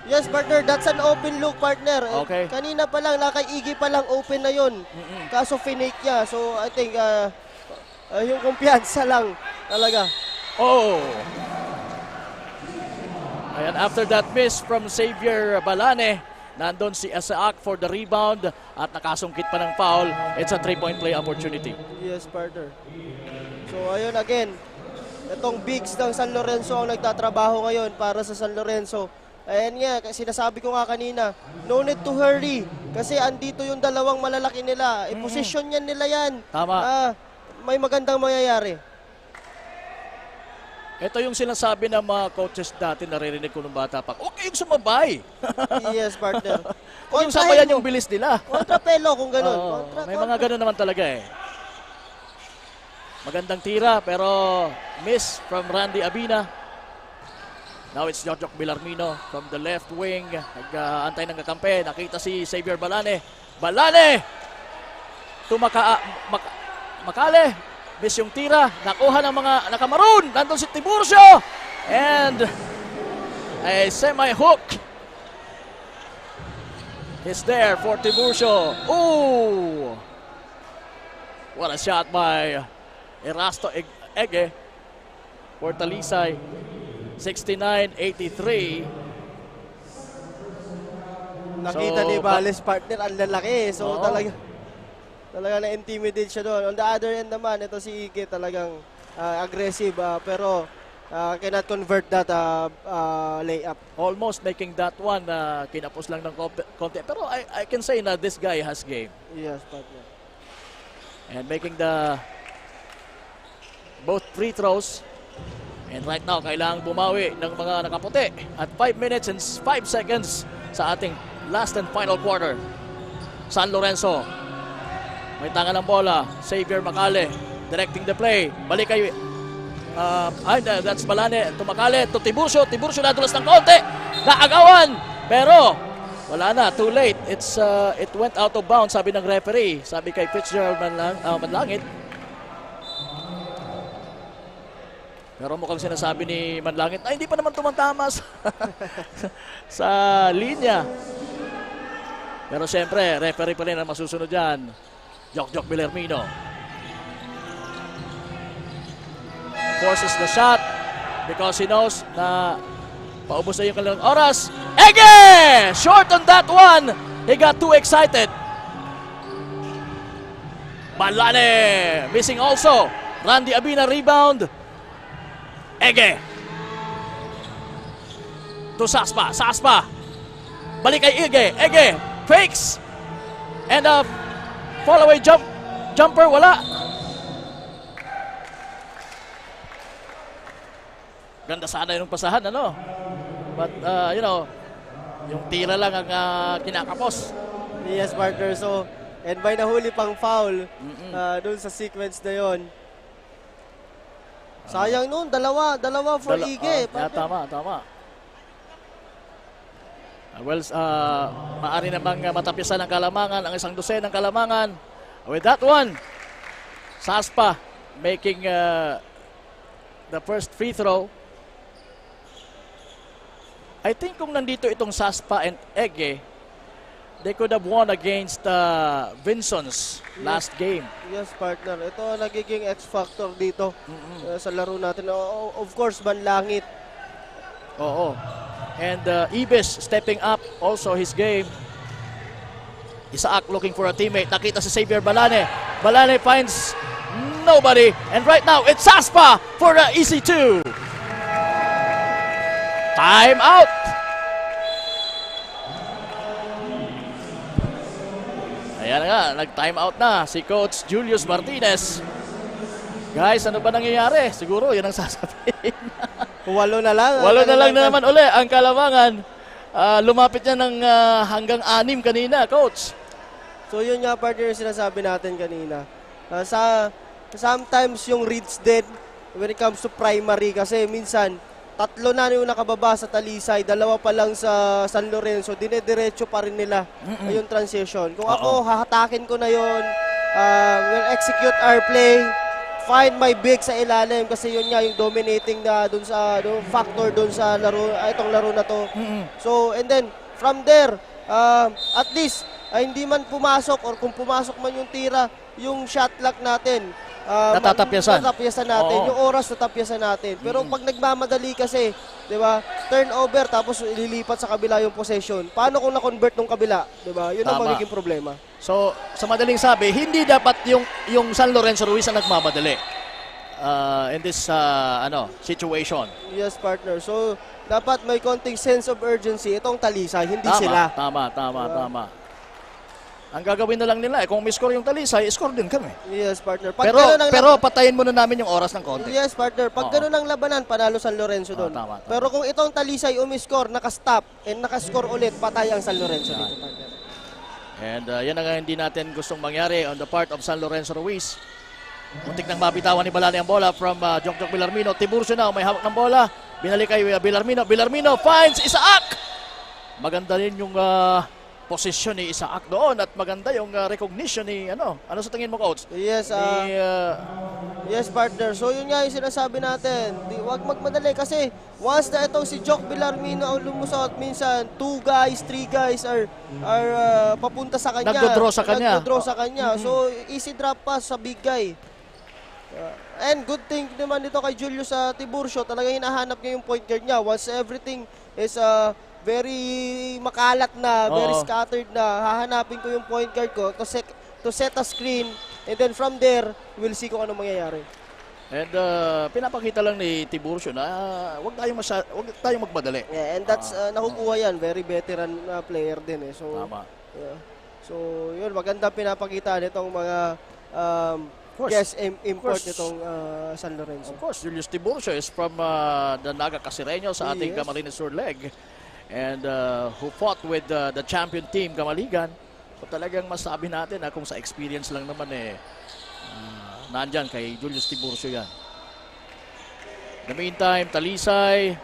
Yes, partner. That's an open look, partner. Okay. Kanina pa lang, kay Iggy pa lang open na yun. Kaso finake niya. So, I think yung kumpiyansa lang talaga. Oh! Ayan, after that miss from Xavier Balane, nandun si Isaac for the rebound at nakasungkit pa ng foul. It's a 3-point play opportunity. Yes, partner. So, ayun again. Itong bigs ng San Lorenzo ang nagtatrabaho ngayon para sa San Lorenzo. Ayan nga, sinasabi ko nga kanina, no need to hurry. Kasi andito yung dalawang malalaki nila. Posisyon yan nila yan. Tama. May magandang mangyayari. Ito yung sinasabi ng mga coaches dati, naririnig ko nung bata pa. Huwag kayong sumabay. Yes, partner. Huwag yung sabayan yung bilis nila. Kontrapelo kung gano'n. May mga gano'n naman talaga eh. Magandang tira pero miss from Randy Abina. Now it's Jokjok Belarmino from the left wing. Nag-antay ng kakampi. Nakita si Xavier Balane. Balane! Makale. Miss yung tira. Nakuha ng mga nakamaroon. Nandun si Tiburcio. And a semi-hook. Is there for Tiburcio. Ooh! What a shot by Erasto Ege for Talisay. 69-83. Nakita ni Bales, partner, ang lalaki. So talaga na-intimidate siya doon. On the other end naman, ito si Ige talagang aggressive pero cannot convert that layup. Almost making that one. Kinapos lang ng konti. Pero I can say na this guy has game. Yes, partner. And making the both free throws. And right now, kailangang bumawi ng mga nakaputi. At 5 minutes and 5 seconds sa ating last and final quarter. San Lorenzo. May tanga ng bola. Xavier Makale directing the play. Balik kay that's Balane. Tumakale. To Tiburcio. Tiburcio nadulas ng konti. Naagawan. Pero wala na. Too late. It went out of bounds, sabi ng referee. Sabi kay Fitzgerald Manlangit. Pero mukhang sinasabi ni Manlangit na hindi pa naman tumantama sa linya. Pero siyempre, referee pa rin ang masusunod dyan. Jokjok Belarmino. Forces the shot because he knows na paubos na yung kanilang oras. Ege! Short on that one. He got too excited. Balane missing also. Randy Abina rebound. Ege. To Saspa. Saspa. Balik kay Ege. Ege. Fakes. And a fall away jumper. Wala. Ganda sana yung pasahan, ano? But, yung tira lang ang kinakapos. Yes, partner. So, and by nahuli pang foul doon sa sequence na yon. Sayang noon, dalawa for Ige. Tama. Well, maaari namang matapisan ng Kalamangan ang isang dosen ng Kalamangan. With that one, Saspa making the first free throw. I think kung nandito itong Saspa and Ege, they could have won against Vinsons last game. Yes, partner. Ito nagiging X-factor dito sa laro natin. Of course, Manlangit. Oo. And Ibis stepping up also his game. Isaac looking for a teammate. Nakita si Xavier Balane. Balane finds nobody. And right now, it's Saspa for the EC2. Time out. Ayan nga, nag-time out na si Coach Julius Martinez. Guys, ano ba nangyayari? Siguro yun ang sasabihin. 8 na lang. 8 na lang naman uli ang Kalamangan. Lumapit niya ng hanggang 6 kanina, Coach. So yun nga, partner, yung sinasabi natin kanina. Sometimes yung reads din when it comes to primary kasi minsan 3 na yung nakababa sa Talisay, 2 pa lang sa San Lorenzo, dinediretso pa rin nila yung transition. Kung ako, hahatakin ko na yun, we'll execute our play, find my big sa ilalim kasi yun nga yung dominating na dun sa factor dun sa laro, itong laro na to. So, and then, from there, at least, hindi man pumasok or kung pumasok man yung tira, yung shot clock natin, natatapyasan natin. Yung oras natatapyasan natin. Pero pag nagmamadali kasi, 'di ba? Turnover tapos ililipat sa kabila yung possession. Paano kung na-convert ng kabila, 'di ba? Yun ang magiging problema. So, sa madaling sabi, hindi dapat yung San Lorenzo Ruiz ang nagmamadali in this situation. Yes, partner. So, dapat may konting sense of urgency itong Talisay, hindi tama, sila. Tama. Ang gagawin na lang nila, kung may score yung Talisay, score din kami. Yes, partner. Pag Pero, ganun ang pero patayin muna namin yung oras ng konti. Yes, partner. Pag ganun ang labanan, panalo San Lorenzo doon. Tama. Pero kung itong Talisay umiscore, nakastop, and nakascore ulit, patay ang San Lorenzo dito, partner. And yan ang hindi natin gustong mangyari on the part of San Lorenzo Ruiz. Muntik nang mabitawan ni Balani ang bola from Jokjok Villarmino. Tiburcio na, may hawak ng bola. Binalik kay Villarmino. Villarmino finds Isaac! Maganda rin yung posisyon ni Isaac doon at maganda yung recognition ni ano sa tingin mo, coach? Yes, yes, partner. So yun nga yung sinasabi natin. Huwag magmadali kasi once na itong si Jok Villarmino ang lumusot, minsan 2 guys, 3 guys are papunta sa kanya. Nagdodraw sa kanya. So easy drop pass sa big guy. And good thing naman dito kay Julius Tiburcio, talagang hinahanap niya yung point guard niya. Once everything is very makalat na, very scattered na, hahanapin ko yung point guard ko to set a screen, and then from there, we'll see kung anong mangyayari. And pinapakita lang ni Tiburcio na wag tayong magmadali. Yeah, and that's nakukuha yan, very veteran player din eh. So, tama. Yeah. So, yun, maganda pinapakita nitong mga guest import nitong San Lorenzo. Of course, Julius Tiburcio is from the Naga Casireño sa ating Camarines Sur Leg. And who fought with the champion team Kamaligan. So talagang masabi natin kung sa experience lang naman nandyan kay Julius Tiburcio yan. In the meantime, Talisay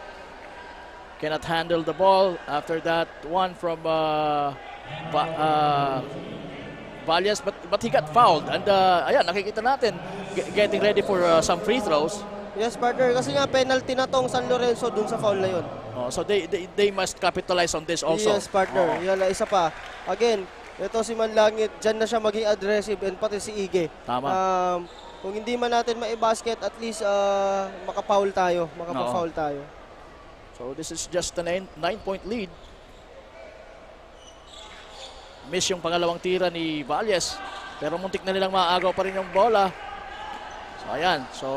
cannot handle the ball. After that one from Valles, but he got fouled. And ayan, nakikita natin getting ready for some free throws. Yes, partner. Kasi nga penalty na tong San Lorenzo dun sa foul na yun. So they must capitalize on this also. Yes, partner. Yan na isa pa. Again, ito si Manlangit, dyan na siya maging aggressive, and pati si Ige. Tama. Kung hindi man natin maibasket, at least makapaul tayo. Makapafoul tayo. So this is just a 9-point lead. Miss yung pangalawang tira ni Valles. Pero muntik na nilang maagaw pa rin yung bola. So ayan. So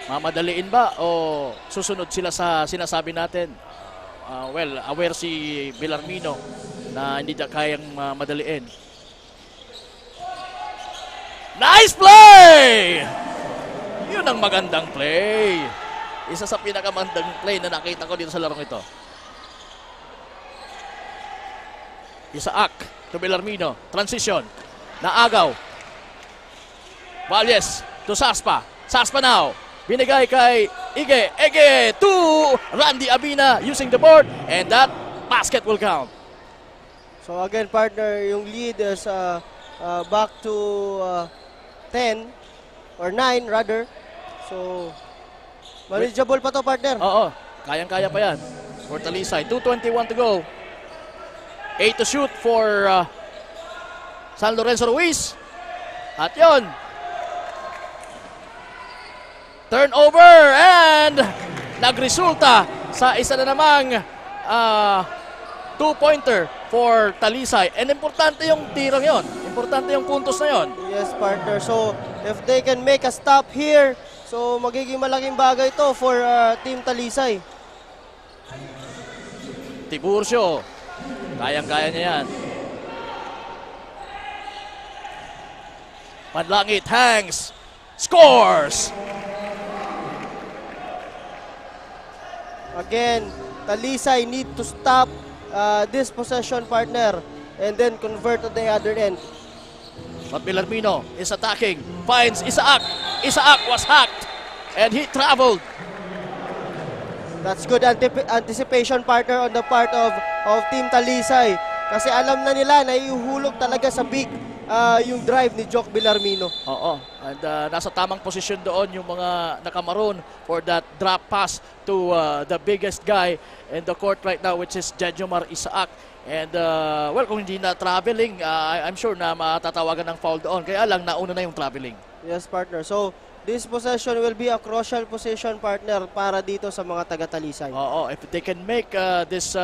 mamadaliin ba o susunod sila sa sinasabi natin? Well, aware si Villarmino na hindi niya kayang madaliin. Nice play! Yun ang magandang play. Isa sa pinakamagandang play na nakita ko dito sa larong ito. Isaac to Villarmino. Transition. Naagaw. Valles to Saspa. Saspa now. Binigay kay Ige. Ige to Randy Abina using the board. And that basket will count. So again, partner, yung lead is back to 10 or 9 rather. So manageable pa to, partner. Oo. Kayang-kaya pa yan. For Talisay. 2:21 to go. 8 to shoot for San Lorenzo Ruiz. At yon. Turnover and nagresulta sa isa na namang 2-pointer for Talisay. And importante yung tirang yon. Importante yung puntos na yon. Yes, partner. So if they can make a stop here, so magiging malaking bagay to for Team Talisay. Tiburcio. Kayang-kaya niya yan. Manlangit hangs. Scores! Again, Talisay need to stop this possession, partner, and then convert to the other end. But Villarmino is attacking. Finds Isaac. Isaac was hacked. And he traveled. That's good anticipation, partner, on the part of Team Talisay. Kasi alam na nila na ihuhulog talaga sa big yung drive ni Jok Villarmino. Oo. And nasa tamang posisyon doon yung mga nakamaroon for that drop pass to the biggest guy in the court right now, which is Jejomar Isaac. And well, kung hindi na traveling, I'm sure na matatawagan ng foul doon. Kaya lang, nauna na yung traveling. Yes, partner. So this possession will be a crucial possession, partner, para dito sa mga taga-Talisay. Oo, if they can make this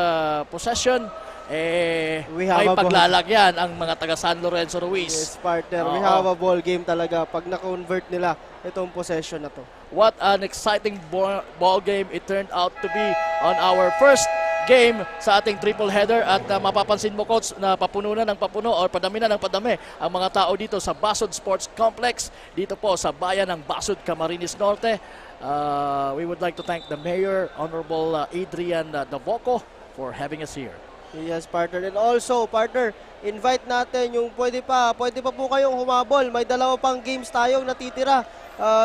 possession, may paglalagyan ang mga taga San Lorenzo Ruiz. Yes, partner. We have a ball game talaga pag na-convert nila itong possession na to. What an exciting ball game it turned out to be on our first game sa ating triple header at mapapansin mo, Coach, na papuno na ng papuno or padami na ng padami ang mga tao dito sa Basud Sports Complex dito po sa bayan ng Basud, Camarines Norte. We would like to thank the Mayor, Honorable Adrian Davoco, for having us here. Yes, partner. And also, partner, invite natin yung pwede pa po kayong humabol. May 2 pang games tayong natitira.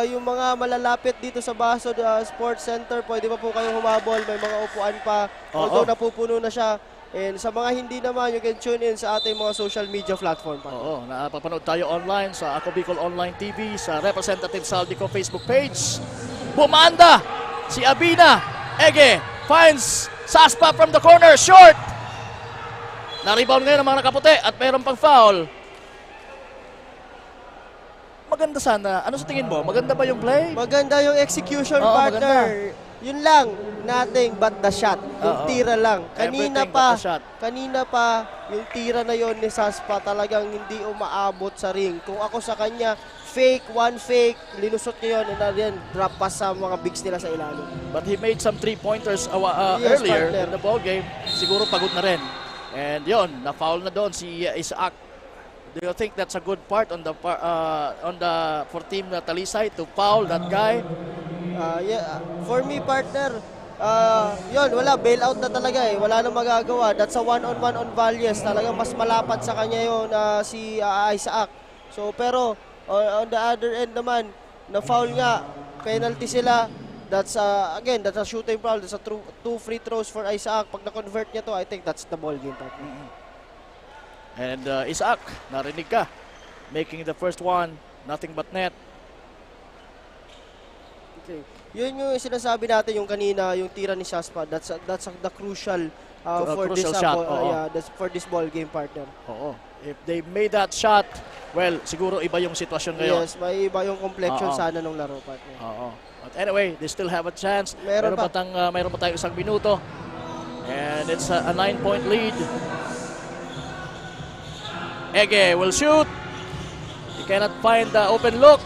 Yung mga malalapit dito sa Basud Sports Center, pwede pa po kayong humabol. May mga upuan pa. Although napupuno na siya. And sa mga hindi naman, you can tune in sa ating mga social media platform. Oo, napapanood tayo online sa Ako Bicol Online TV, sa Representative Saldico Facebook page. Bumanda si Abina. Ege finds Saspa from the corner, short. Na-rebound ngayon ang mga nakaputi at mayroon pang foul. Maganda sana. Ano sa tingin mo? Maganda ba yung play? Maganda yung execution, partner. Maganda. Yun lang, nothing but the shot. Yung tira lang. Kanina pa, yung tira na yon ni Saspa talagang hindi umaabot sa ring. Kung ako sa kanya, one fake, linusot niya yun, and then drop pass sa mga bigs nila sa ilalim. But he made some 3-pointers Yes, earlier partner. in the ball game. Siguro pagod na rin. And yon, na-foul na doon si Isaac. Do you think that's a good part on the for team Talisay to foul that guy? Yeah, for me, partner, yun, wala, bailout na talaga eh. Wala nang magagawa. That's a one-on-one on Valles. Talagang mas malapat sa kanya yun si Isaac. So, pero, on the other end naman, na-foul nga, penalty sila. That's, again, that's a shooting foul. That's a 2 free throws for Isaac. Pag na-convert niya to, I think that's the ball game, partner. And Isaac, narinig ka. Making the first one, nothing but net. Okay. Yun yung sinasabi natin yung kanina, yung tira ni Saspa. That's the crucial for this ball game, partner. Oo. If they made that shot, well, siguro iba yung sitwasyon ngayon. Yes, may iba yung complexion sana ng laro, partner. Oo. But anyway, they still have a chance. Meron pa tayong 1 minuto. And it's a 9-point lead. Ege will shoot. He cannot find the open look.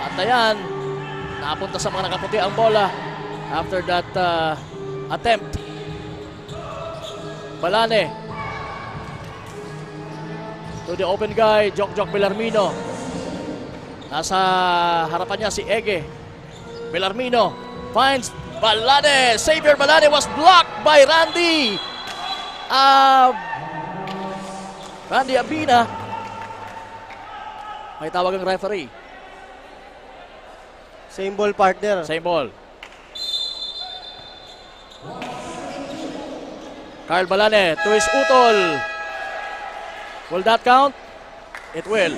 At ayan, napunta sa mga nakaputi ang bola after that attempt. Balane to the open guy, Jok Bellarmino. Nasa harapan niya si Ege. Bellarmino finds Balane. Xavier Balane was blocked by Randy Abina. May tawag ang referee. Same ball, partner. Same ball. Carl Balane to his utol. Will that count? It will.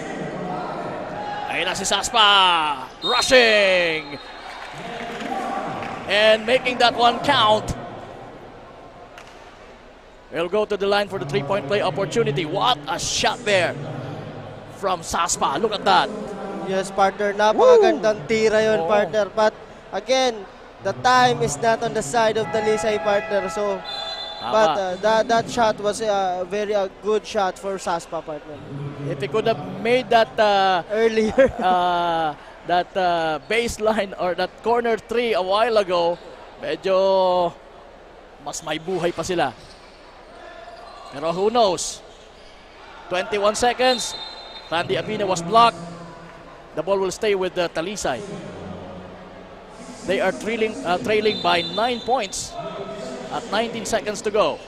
Ayun na si Saspa. Rushing. And making that one count. We'll go to the line for the 3-point play opportunity. What a shot there from Saspa. Look at that. Yes, partner. Napakagandang tira yun, partner. But again, the time is not on the side of the Talisay, partner. So, but that shot was a very good shot for Saspa, partner. If he could have made that earlier, that baseline or that corner 3 a while ago, medyo mas may buhay pa sila. Pero who knows? 21 seconds. Randy Abina was blocked. The ball will stay with Talisay. They are trailing by 9 points at 19 seconds to go.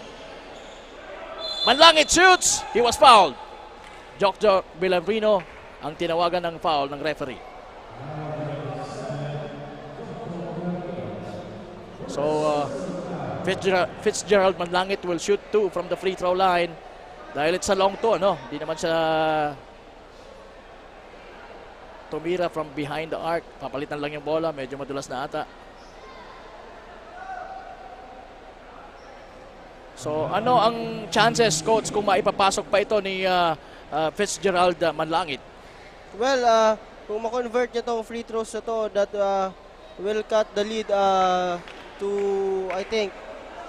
Manlangit shoots. He was fouled. Jok Bellarmino ang tinawagan ng foul ng referee. So, Fitzgerald Manlangit will shoot 2 from the free throw line. Dahil it's a long to, no? Hindi naman siya tumira from behind the arc. Papalitan lang yung bola. Medyo madulas na ata. So, ano ang chances, Coach, kung maipapasok pa ito ni Fitzgerald Manlangit? Well, kung ma-convert niya itong free throws na to, that will cut the lead to, I think,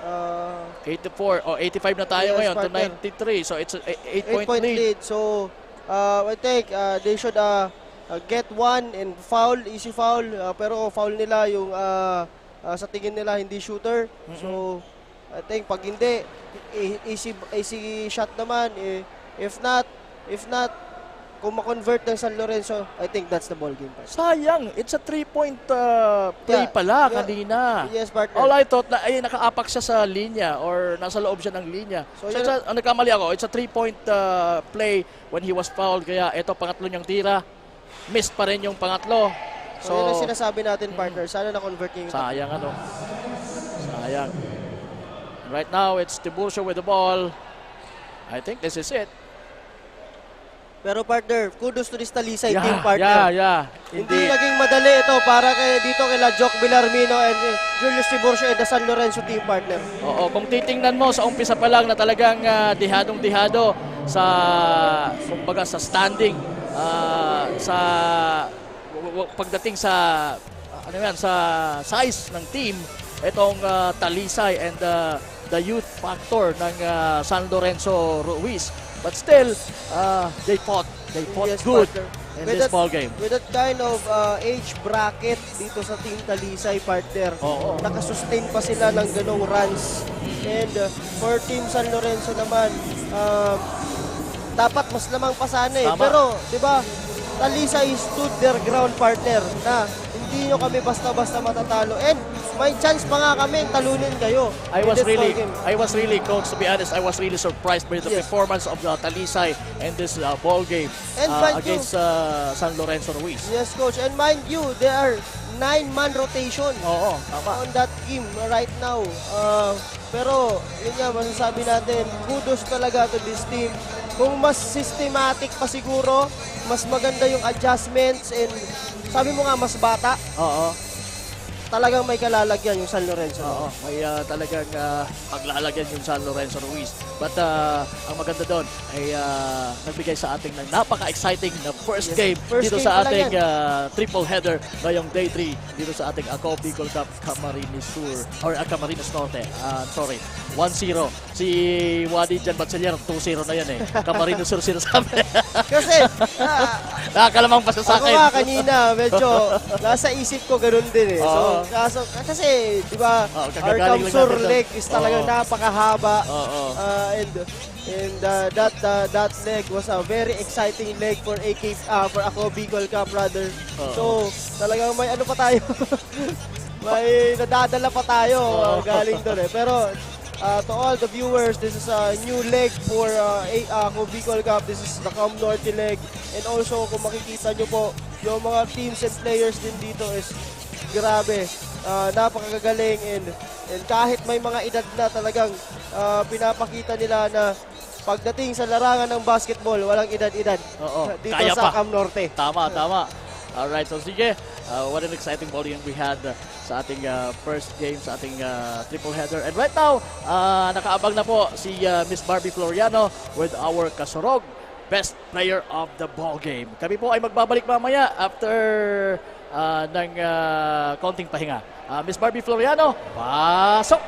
84 o 85 na tayo ngayon to 93. So, it's a 8-point lead. So, I think they should get one and foul, easy foul. Pero foul nila yung sa tingin nila hindi shooter. So, I think pag hindi, easy shot naman. If not, kung ma-convert ng San Lorenzo, I think that's the ball game. Sayang, it's a 3-point play pala kanina. Yes, partner. All I thought na ay nakaapak siya sa linya or nasa loob siya ng linya. So nagkamali ako, it's a 3-point play when he was fouled. Kaya ito pangatlo niyang tira. Missed pa rin yung pangatlo. So yun ang sinasabi natin, partner. Sana na-convert yung sayang ano. Sayang. Right now, it's Tiburcio with the ball. I think this is it. Pero partner, kudos to this Talisay team, partner. Hindi Indeed. naging madali ito para dito kila Jock Villarmino and Julius Tiburcio and the San Lorenzo team, partner. Oo, kung titingnan mo sa umpisa pa lang na talagang dihadong-dihado sa, kumbaga, sa standing, sa pagdating sa, ano yan, sa size ng team, itong Talisay and the youth factor ng San Lorenzo Ruiz. But still, they fought Yes, good partner. in this ball game. With that kind of age bracket dito sa team Talisay, partner, nakasustain pa sila ng ganong runs. And for team San Lorenzo naman, dapat mas lamang pa sana eh. Pero, di ba, Talisay stood their ground, partner, na hindi nyo kami basta-basta matatalo. And may chance pa nga kami talunin kayo. I was really, coach, to be honest, I was really surprised by the performance of the Talisay in this ball game against San Lorenzo Ruiz. Yes, coach. And mind you, there are 9-man rotation on that team right now. Pero, yun nga, masasabi natin, kudos talaga to this team. Kung mas systematic pa siguro, mas maganda yung adjustments and sabi mo nga, mas bata. Talagang may kalalagyan yung San Lorenzo. May talagang paglalagyan yung San Lorenzo Ruiz. But ang maganda doon ay nagbigay sa ating ng napaka-exciting na first game dito sa ating triple header ngayong day 3 dito sa ating Ako Bicol Cup Camarines Sur or Camarines Norte. Sorry, 1-0. Si Wadi Jan Batsilyer, 2-0 na yan eh. Camarines Sur sinasabi. Kasi, nakakalamang pa sa akin. Ako nga kanina, medyo nasa isip ko ganun din eh. So, kasi, di ba, our Camsur leg is talagang napakahaba. And that leg was a very exciting leg for Ako Bicol Cup, brother. So, talagang may ano pa tayo. may nadadala pa tayo galing doon eh. Pero, to all the viewers, this is a new leg for Ako Bicol Cup. This is the Cam Norte leg. And also, kung makikita nyo po, yung mga teams and players din dito is grabe. Napakagagaling and kahit may mga edad na talagang pinapakita nila na pagdating sa larangan ng basketball, walang edad-edad dito Kaya sa pa. Cam Norte. Tama. Alright, so sige, what an exciting ball game we had sa ating first game, sa ating triple header. And right now, nakaabang na po si Miss Barbie Floriano with our Kasurog Best Player of the Ball Game. Kami po ay magbabalik mamaya after ng konting pahinga. Miss Barbie Floriano, pasok!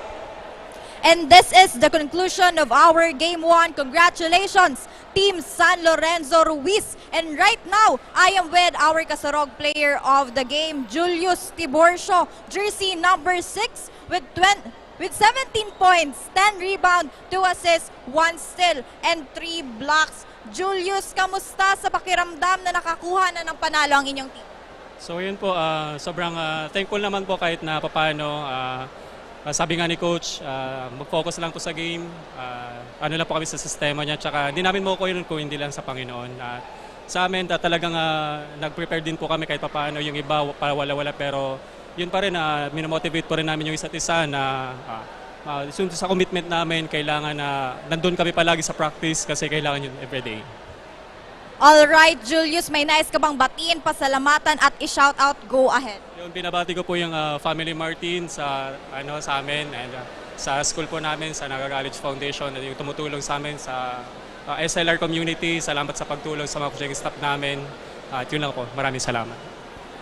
And this is the conclusion of our Game 1. Congratulations, Team San Lorenzo Ruiz. And right now, I am with our Kasurog player of the game, Julius Tiburcio, jersey number 6 with 17 points, 10 rebound, 2 assists, 1 steal, and 3 blocks. Julius, kamusta sa pakiramdam na nakakuha na ng panalo ang inyong team? So yun po, sobrang thankful naman po kahit na papaano. Sabi nga ni Coach, mag-focus lang po sa game. Ano lang po kami sa sistema niya. Tsaka hindi namin makukuha yun kung hindi lang sa Panginoon. Sa amin, talagang nag-prepare din po kami kahit papaano yung iba para wala-wala. Pero yun pa rin, minomotivate po rin namin yung isa't isa na sa commitment namin, kailangan na nandun kami palagi sa practice kasi kailangan yun everyday. Alright, Julius, may nais ka bang batiin, pasalamatan at i-shout out? Go ahead. Yung binabati ko po yung Family Martin sa amin and sa school po namin sa Naga College Foundation at yung tumutulong sa amin sa SLR community. Salamat sa pagtulong sa mga coaching staff namin. At yun lang po. Maraming salamat.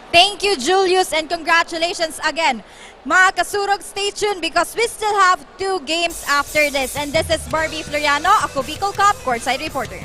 Thank you, Julius, and congratulations again. Mga Kasurog, stay tuned because we still have 2 games after this. And this is Barbie Floriano, Ako Bicol Cup, courtside reporter.